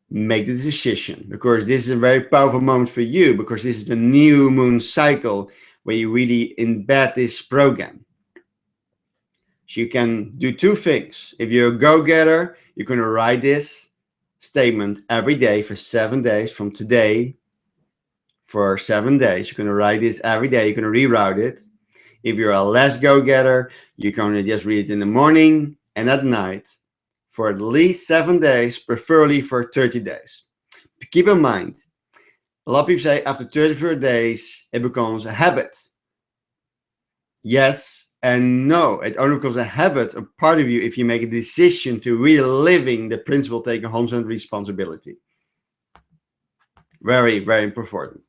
make the decision, because this is a very powerful moment for you, because this is the new moon cycle where you really embed this program. So you can do 2 things. If you're a go-getter, you're going to write this statement every day for 7 days from today. For 7 days, you're going to write this every day. You're going to reroute it. If you're a less go-getter, you're going to just read it in the morning and at night for at least 7 days, preferably for 30 days. Keep in mind, a lot of people say after 34 days, it becomes a habit. Yes and no. It only becomes a habit, a part of you, if you make a decision to really living the principle, taking 100% responsibility. Very, very important.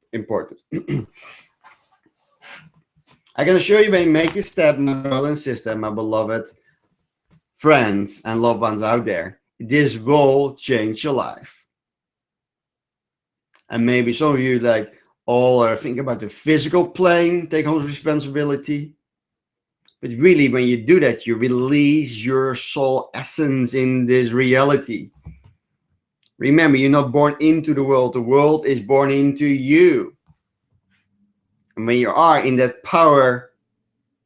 I can assure you, when you make this step, my brother and sister, my beloved friends and loved ones out there, this will change your life. And maybe some of you like all are thinking about the physical plane, take 100% responsibility. But really, when you do that, you release your soul essence in this reality. Remember, you're not born into the world is born into you. And when you are in that power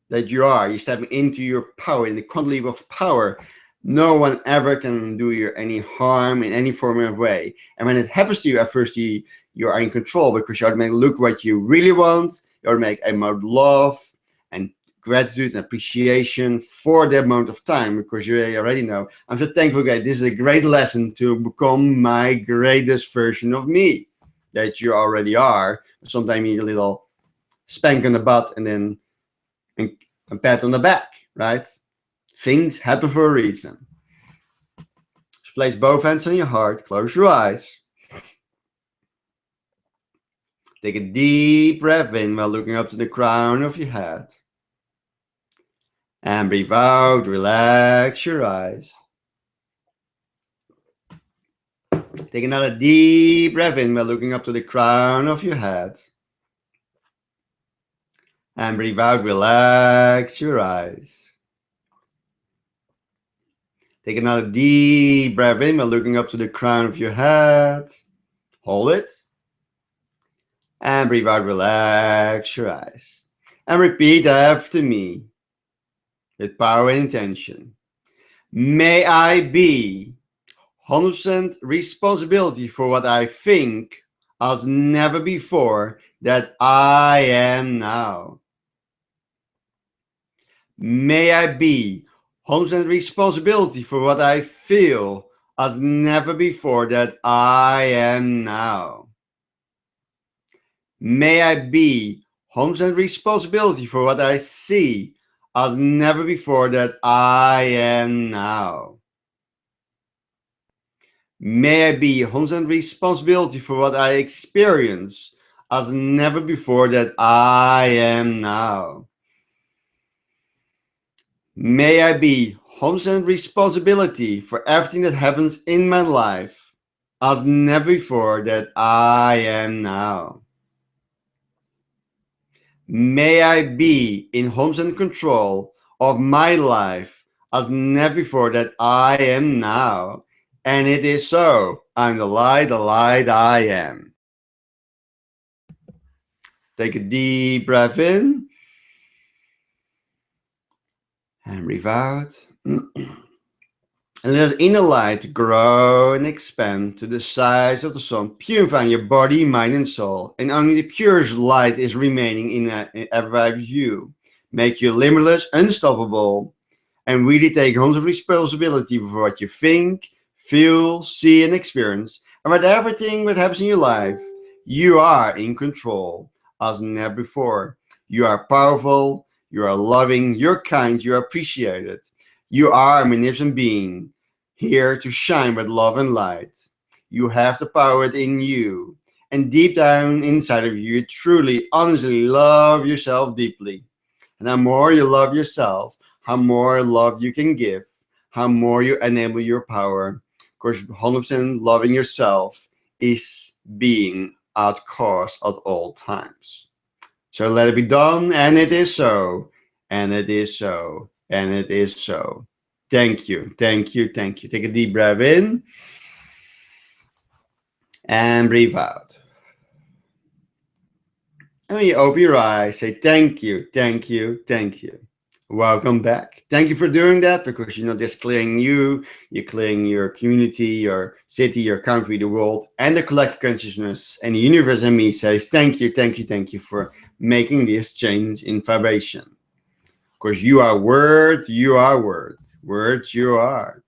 that you are, you're stepping into your power, in the quantum leap of power. No one ever can do you any harm in any form of way. And when it happens to you, at first you are in control, because you automatically look what you really want. You automatically emote love and gratitude and appreciation for that moment of time, because you already know, I'm so thankful, guys. This is a great lesson to become my greatest version of me, that you already are. Sometimes you need a little spank on the butt and then a pat on the back, right? Things happen for a reason. Just place both hands on your heart, close your eyes. Take a deep breath in while looking up to the crown of your head. And breathe out, relax your eyes. Take another deep breath in by looking up to the crown of your head. And breathe out, relax your eyes. Take another deep breath in by looking up to the crown of your head. Hold it. And breathe out, relax your eyes. And repeat after me. with power and intention. May I be 100% responsibility for what I think as never before that I am now. May I be 100% responsibility for what I feel as never before that I am now. May I be 100% responsibility for what I see as never before that I am now. May I be 100% responsibility for what I experience as never before that I am now. May I be 100% responsibility for everything that happens in my life as never before that I am now. May I be in 100% control of my life as never before that I am now. And it is so. I'm the light I am. Take a deep breath in and breathe out. And let the inner light grow and expand to the size of the sun, purifying your body, mind, and soul. And only the purest light is remaining in every you. Make you limitless, unstoppable, and really take 100% responsibility for what you think, feel, see, and experience. And with everything that happens in your life, you are in control as never before. You are powerful, you are loving, you're kind, you're appreciated. You are a magnificent being, here to shine with love and light. You have the power within you. And deep down inside of you, you truly, honestly love yourself deeply. And the more you love yourself, how more love you can give, how more you enable your power. Of course, 100% loving yourself is being at course at all times. So let it be done, and it is so, and it is so, and it is so. Thank you, thank you, thank you. Take a deep breath in and breathe out. And when you open your eyes, say thank you, thank you, thank you. Welcome back. Thank you for doing that, because you're not just clearing you, you're clearing your community, your city, your country, the world, and the collective consciousness. And the universe and me says thank you, thank you, thank you for making this change in vibration. Because you are words, you are words. Words you are.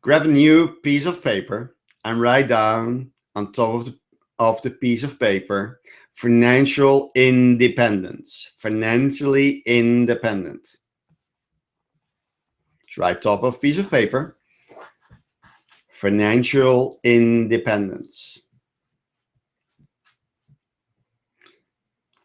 Grab a new piece of paper and write down on top of the piece of paper, financial independence. Financially independent. So write top of piece of paper, financial independence.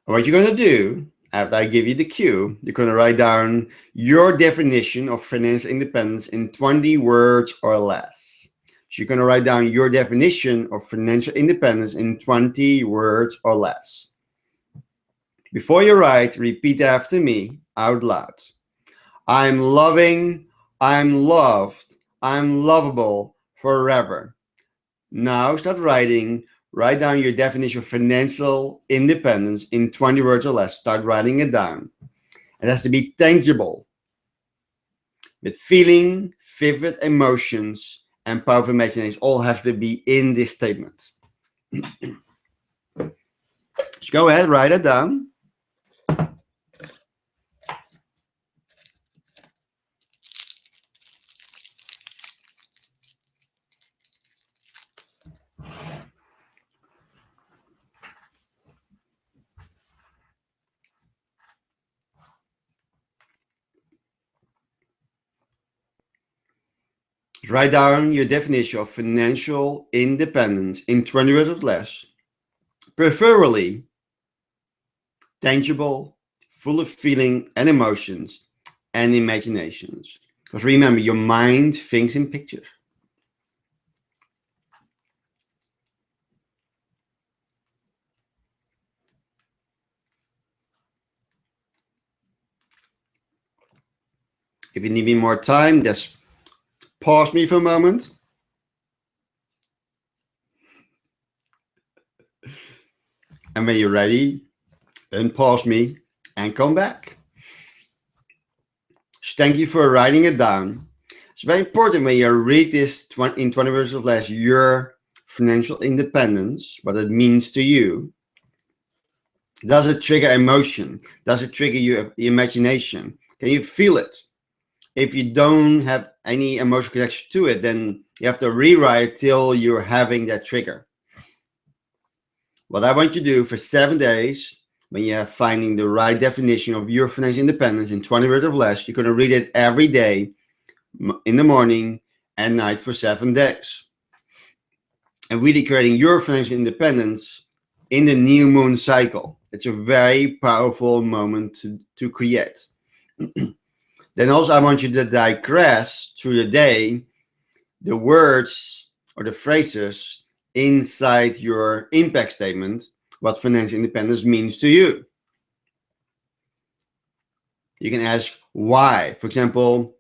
And what you're going to do, after I give you the cue, you're going to write down your definition of financial independence in 20 words or less. So you're going to write down your definition of financial independence in 20 words or less. Before you write, repeat after me out loud. I'm loving, I'm loved, I'm lovable forever. Now start writing. Write down your definition of financial independence in 20 words or less. Start writing it down. It has to be tangible, with feeling, vivid emotions, and powerful imagination. All have to be in this statement. Just go ahead, write it down. Write down your definition of financial independence in 20 words or less, preferably tangible, full of feeling and emotions and imaginations. Because remember, your mind thinks in pictures. If you need me more time, just pause me for a moment. And when you're ready, then pause me and come back. So thank you for writing it down. It's very important when you read this in 20 words or less, your financial independence, what it means to you. Does it trigger emotion? Does it trigger your imagination? Can you feel it? If you don't have any emotional connection to it, then you have to rewrite it till you're having that trigger. What I want you to do for 7 days, when you're finding the right definition of your financial independence in 20 words or less, you're going to read it every day in the morning and night for 7 days. And really creating your financial independence in the new moon cycle. It's a very powerful moment to create. Then also I want you to digress through the day, the words or the phrases inside your impact statement, what financial independence means to you. You can ask why. For example,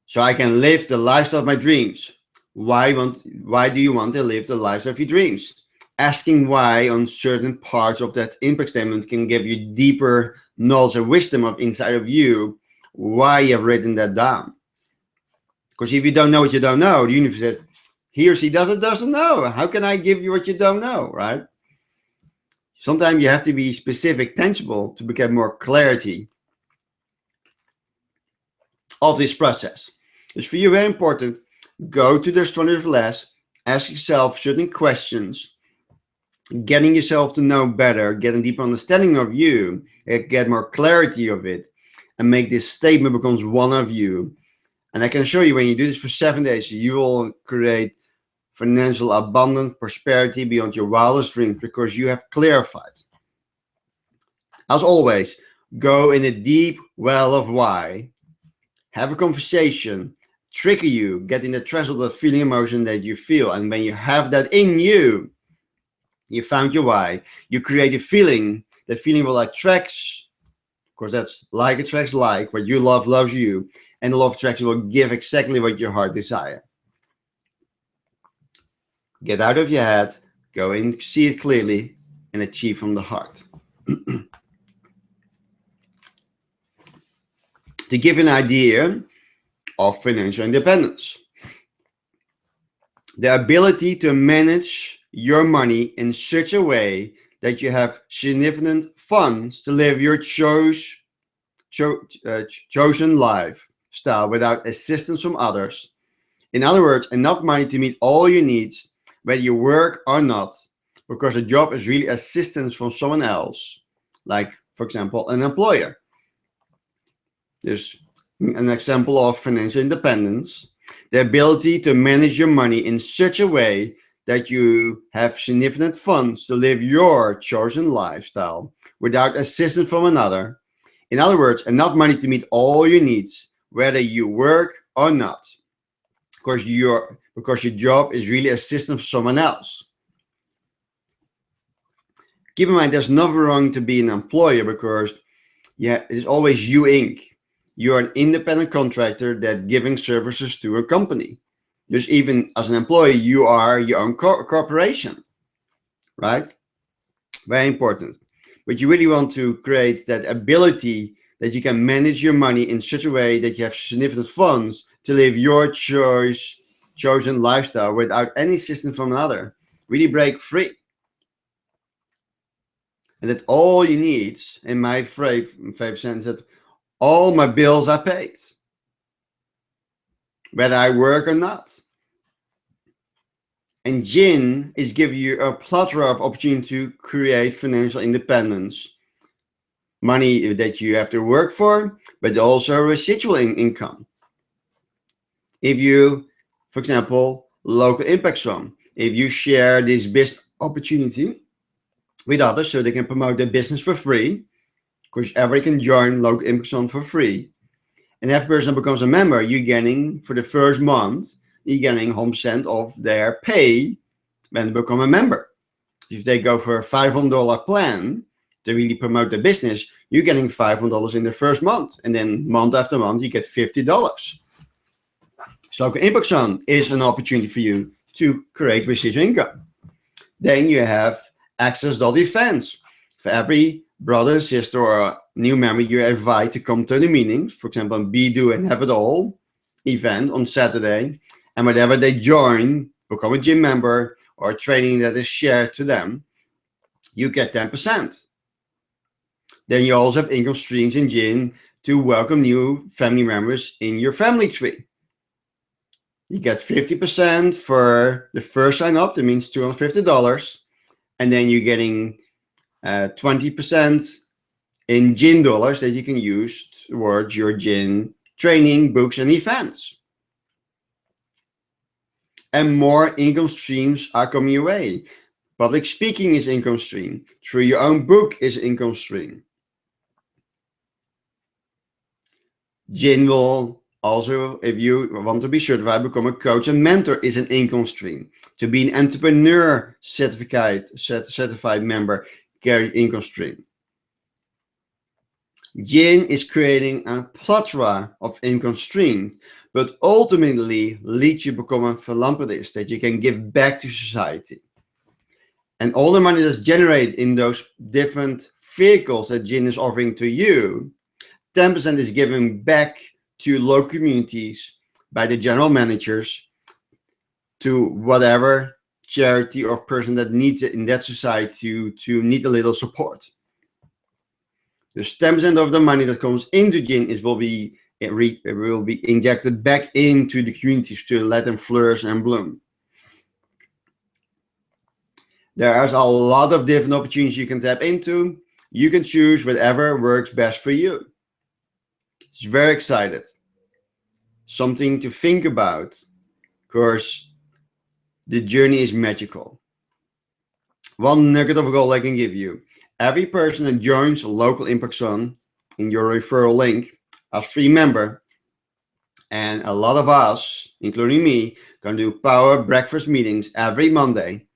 so I can live the lifestyle of my dreams. Why do you want to live the lifestyle of your dreams? Asking why on certain parts of that impact statement can give you deeper knowledge and wisdom of inside of you, why you have written that down. Because if you don't know what you don't know, the universe says, he or she doesn't know. How can I give you what you don't know, right? Sometimes you have to be specific, tangible to get more clarity of this process. It's for you very important. Go to the astronomy class, ask yourself certain questions, getting yourself to know better, get a deeper understanding of you, get more clarity of it, and make this statement becomes one of you. And I can show you when you do this for 7 days, you will create financial abundance, prosperity beyond your wildest dreams because you have clarified. As always, go in a deep well of why. Have a conversation, trigger you, get in the threshold of feeling emotion that you feel. And when you have that in you, you found your why, you create a feeling. That feeling will attract, of course, that's like attracts like, what you love loves you. And the law of attraction will give exactly what your heart desires. Get out of your head, go and see it clearly, and achieve from the heart. To give an idea of financial independence, the ability to manage your money in such a way that you have significant funds to live your chosen lifestyle without assistance from others. In other words, enough money to meet all your needs, whether you work or not, because a job is really assistance from someone else, like, for example, an employer. There's an example of financial independence, the ability to manage your money in such a way that you have significant funds to live your chosen lifestyle without assistance from another. In other words, enough money to meet all your needs, whether you work or not. Because your job is really assistance for someone else. Keep in mind, there's nothing wrong to be an employer because it's always you Inc. You're an independent contractor that giving services to a company. Just even as an employee, you are your own corporation, right? Very important. But you really want to create that ability that you can manage your money in such a way that you have significant funds to live your chosen lifestyle without any assistance from another. Really break free. And that all you need, in my favorite sense, that all my bills are paid, whether I work or not. And GIN is giving you a plethora of opportunity to create financial independence. Money that you have to work for, but also residual income. If you, for example, local impact zone, if you share this business opportunity with others so they can promote their business for free, because everybody can join local impact zone for free. And every person that becomes a member, you're getting for the first month, you're getting 100% of their pay when they become a member. If they go for a $500 plan to really promote their business, you're getting $500 in the first month. And then month after month, you get $50. So local impact zone is an opportunity for you to create residual income. Then you have access.events. For every brother, sister, or new member, you invite to come to the meetings, for example, Be Do and Have It All event on Saturday, and whatever they join, become a gym member or training that is shared to them, you get 10%. Then you also have income streams in GIN to welcome new family members in your family tree. You get 50% for the first sign up, that means $250, and then you're getting 20% in GIN dollars that you can use towards your GIN training, books, and events. And more income streams are coming your way. Public speaking is income stream. Through your own book is income stream. GIN will also, if you want to be certified, become a coach and mentor is an income stream. To be an entrepreneur certified member, carry income stream. GIN is creating a plethora of income streams, but ultimately leads you to become a philanthropist that you can give back to society. And all the money that's generated in those different vehicles that GIN is offering to you, 10% is given back to local communities by the general managers to whatever charity or person that needs it in that society to need a little support. Dus 10% of the money that comes into GIN will be injected back into the communities to let them flourish and bloom. There's a lot of different opportunities you can tap into. You can choose whatever works best for you. It's very excited. Something to think about, because the journey is magical. One nugget of gold I can give you. Every person that joins a local impact zone in your referral link as free member, and a lot of us, including me, can do power breakfast meetings every Monday.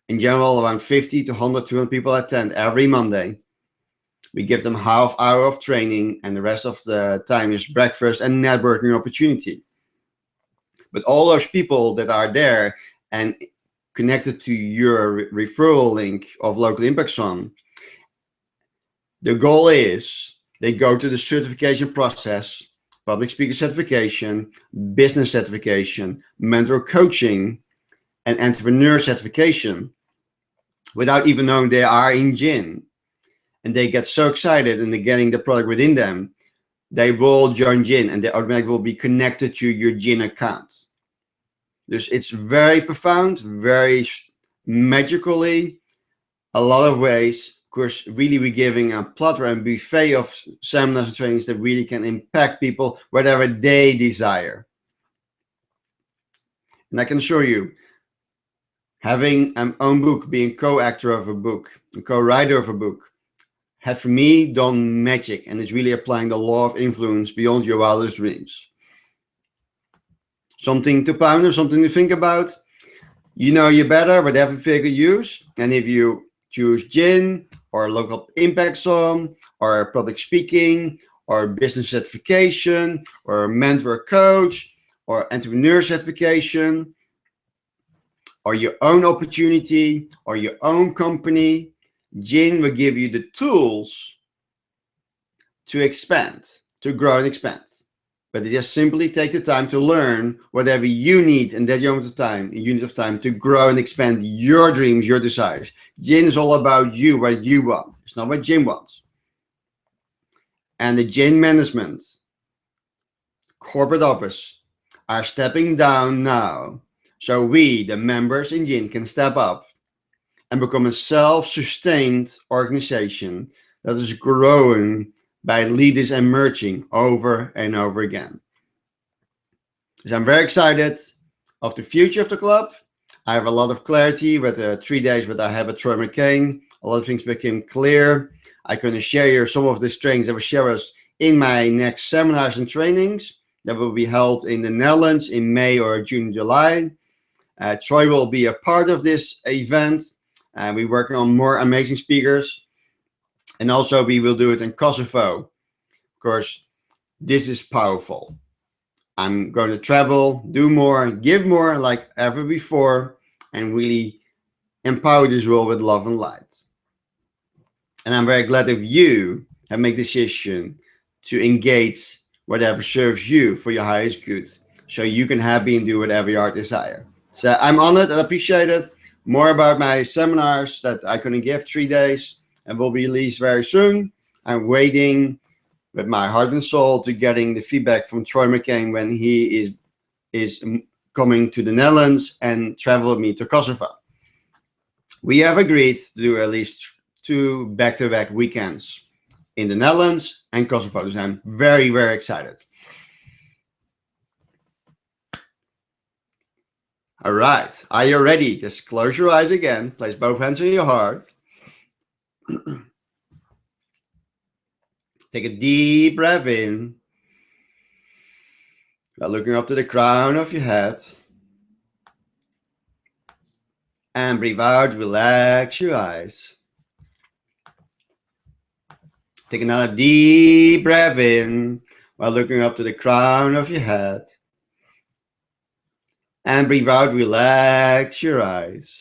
In general, around 50 to 100, 200 people attend every Monday. We give them half hour of training, and the rest of the time is breakfast and networking opportunity. But all those people that are there and connected to your referral link of local impact zone, the goal is they go to the certification process, public speaker certification, business certification, mentor coaching, and entrepreneur certification without even knowing they are in GIN. And they get so excited and they're getting the product within them, they will join GIN and they automatically will be connected to your GIN account. It's very profound, very magically, a lot of ways. Of course, really we're giving a plethora and buffet of seminars and trainings that really can impact people whatever they desire. And I can assure you, having an own book, being co-actor of a book, a co-writer of a book, has for me done magic, and it's really applying the law of influence beyond your wildest dreams. Something to ponder, something to think about. You know you better whatever figure you use, and if you choose GIN or local impact zone or public speaking or business certification or mentor coach or entrepreneur certification or your own opportunity or your own company, GIN will give you the tools to expand, to grow and expand. But just simply take the time to learn whatever you need in that unit of time to grow and expand your dreams, your desires. GIN is all about you, what you want. It's not what GIN wants. And the GIN management, corporate office, are stepping down now. So we, the members in GIN, can step up and become a self-sustained organization that is growing by leaders emerging over and over again. So I'm very excited of the future of the club. I have a lot of clarity with the 3 days that I have at Troy McCain. A lot of things became clear. I can share here some of these trainings that will share us in my next seminars and trainings that will be held in the Netherlands in May or June, July. Troy will be a part of this event. We're working on more amazing speakers. And also we will do it in Kosovo. Of course, this is powerful. I'm going to travel, do more, give more like ever before, and really empower this world with love and light. And I'm very glad of you and make decision to engage whatever serves you for your highest good, so you can happy and do whatever your heart desire. So I'm honored and appreciate it. More about my seminars that I couldn't give 3 days and will be released very soon. I'm waiting with my heart and soul to getting the feedback from Troy McCain when he is coming to the Netherlands and travel with me to Kosovo. We have agreed to do at least 2 back-to-back weekends in the Netherlands and Kosovo. So I'm very, very excited. All right, are you ready? Just close your eyes again. Place both hands on your heart. Take a deep breath in while looking up to the crown of your head. And breathe out, relax your eyes. Take another deep breath in while looking up to the crown of your head. And breathe out, relax your eyes.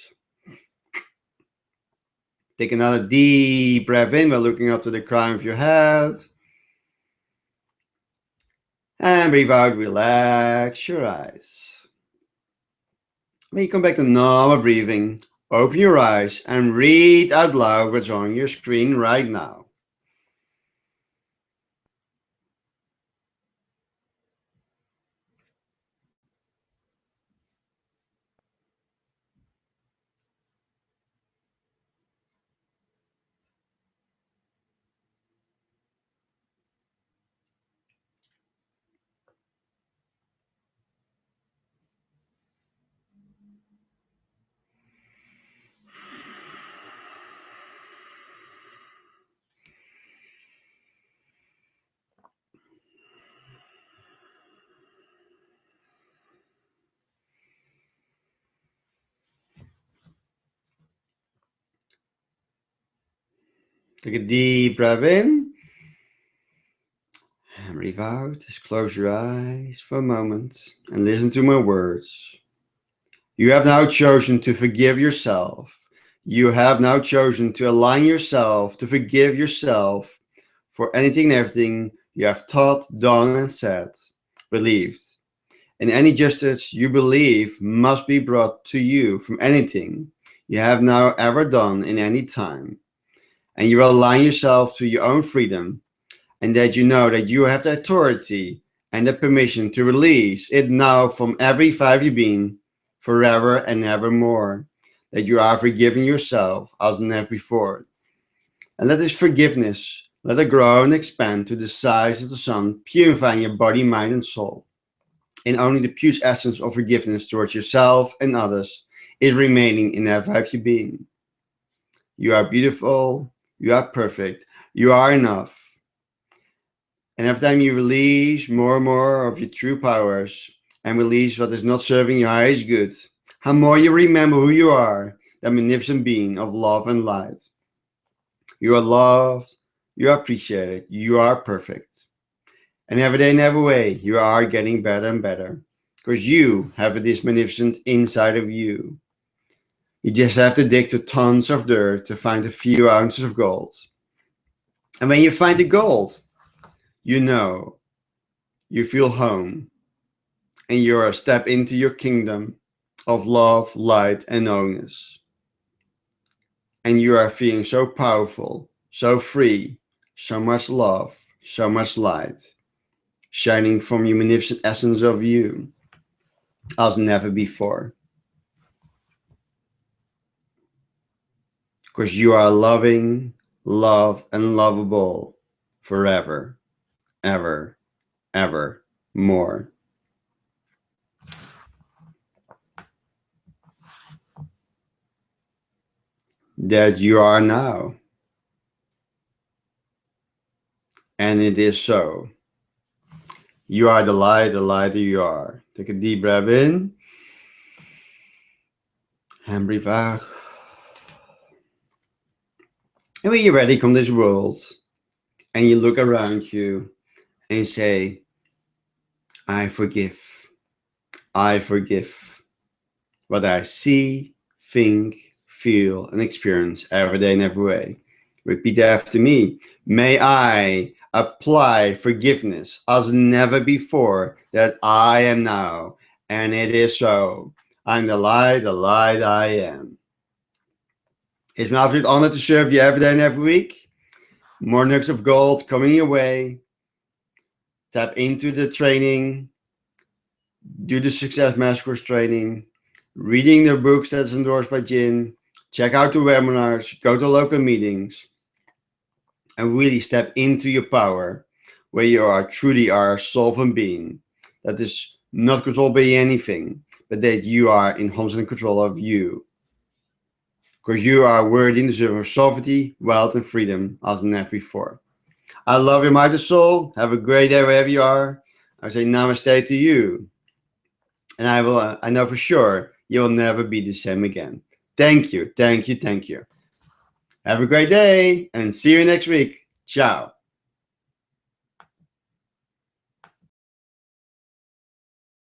Take another deep breath in while looking up to the crown of your head. And breathe out, relax your eyes. When you come back to normal breathing, open your eyes and read out loud what's on your screen right now. Take a deep breath in and breathe out. Just close your eyes for a moment and listen to my words. You have now chosen to forgive yourself. You have now chosen to align yourself, to forgive yourself for anything and everything you have thought, done, and said, believed. And any justice you believe must be brought to you from anything you have now ever done in any time. And you will align yourself to your own freedom, and that you know that you have the authority and the permission to release it now from every five you've been forever and evermore. That you are forgiving yourself as never before. And let this forgiveness, let it grow and expand to the size of the sun, purifying your body, mind, and soul. And only the pure essence of forgiveness towards yourself and others is remaining in every five you've been. You are beautiful, you are perfect, you are enough. And every time you release more and more of your true powers and release what is not serving your highest good, how more you remember who you are, that magnificent being of love and light. You are loved, you are appreciated, you are perfect. And every day and every way, you are getting better and better because you have this magnificent inside of you. You just have to dig to tons of dirt to find a few ounces of gold. And when you find the gold, you know, you feel home, and you're a step into your kingdom of love, light, and knowingness. And you are feeling so powerful, so free, so much love, so much light, shining from your magnificent essence of you as never before. Because you are loving, loved, and lovable forever, ever, ever more. That you are now. And it is so. You are the light that you are. Take a deep breath in and breathe out. And when you're ready, come to this world and you look around you and you say, I forgive. I forgive what I see, think, feel, and experience every day and every way. Repeat after me. May I apply forgiveness as never before that I am now. And it is so. I'm the light I am. It's my absolute honor to serve you every day and every week. More nuggets of gold coming your way. Tap into the training. Do the Success Mastercourse training. Reading the books that's endorsed by Jin. Check out the webinars. Go to local meetings. And really step into your power, where you are truly are a sovereign being that is not controlled by anything, but that you are in 100% control of you. Because you are worthy and deserving of sovereignty, wealth, and freedom as never before. I love you, mighty soul. Have a great day wherever you are. I say namaste to you. And I know for sure you'll never be the same again. Thank you, thank you, thank you. Have a great day and see you next week. Ciao.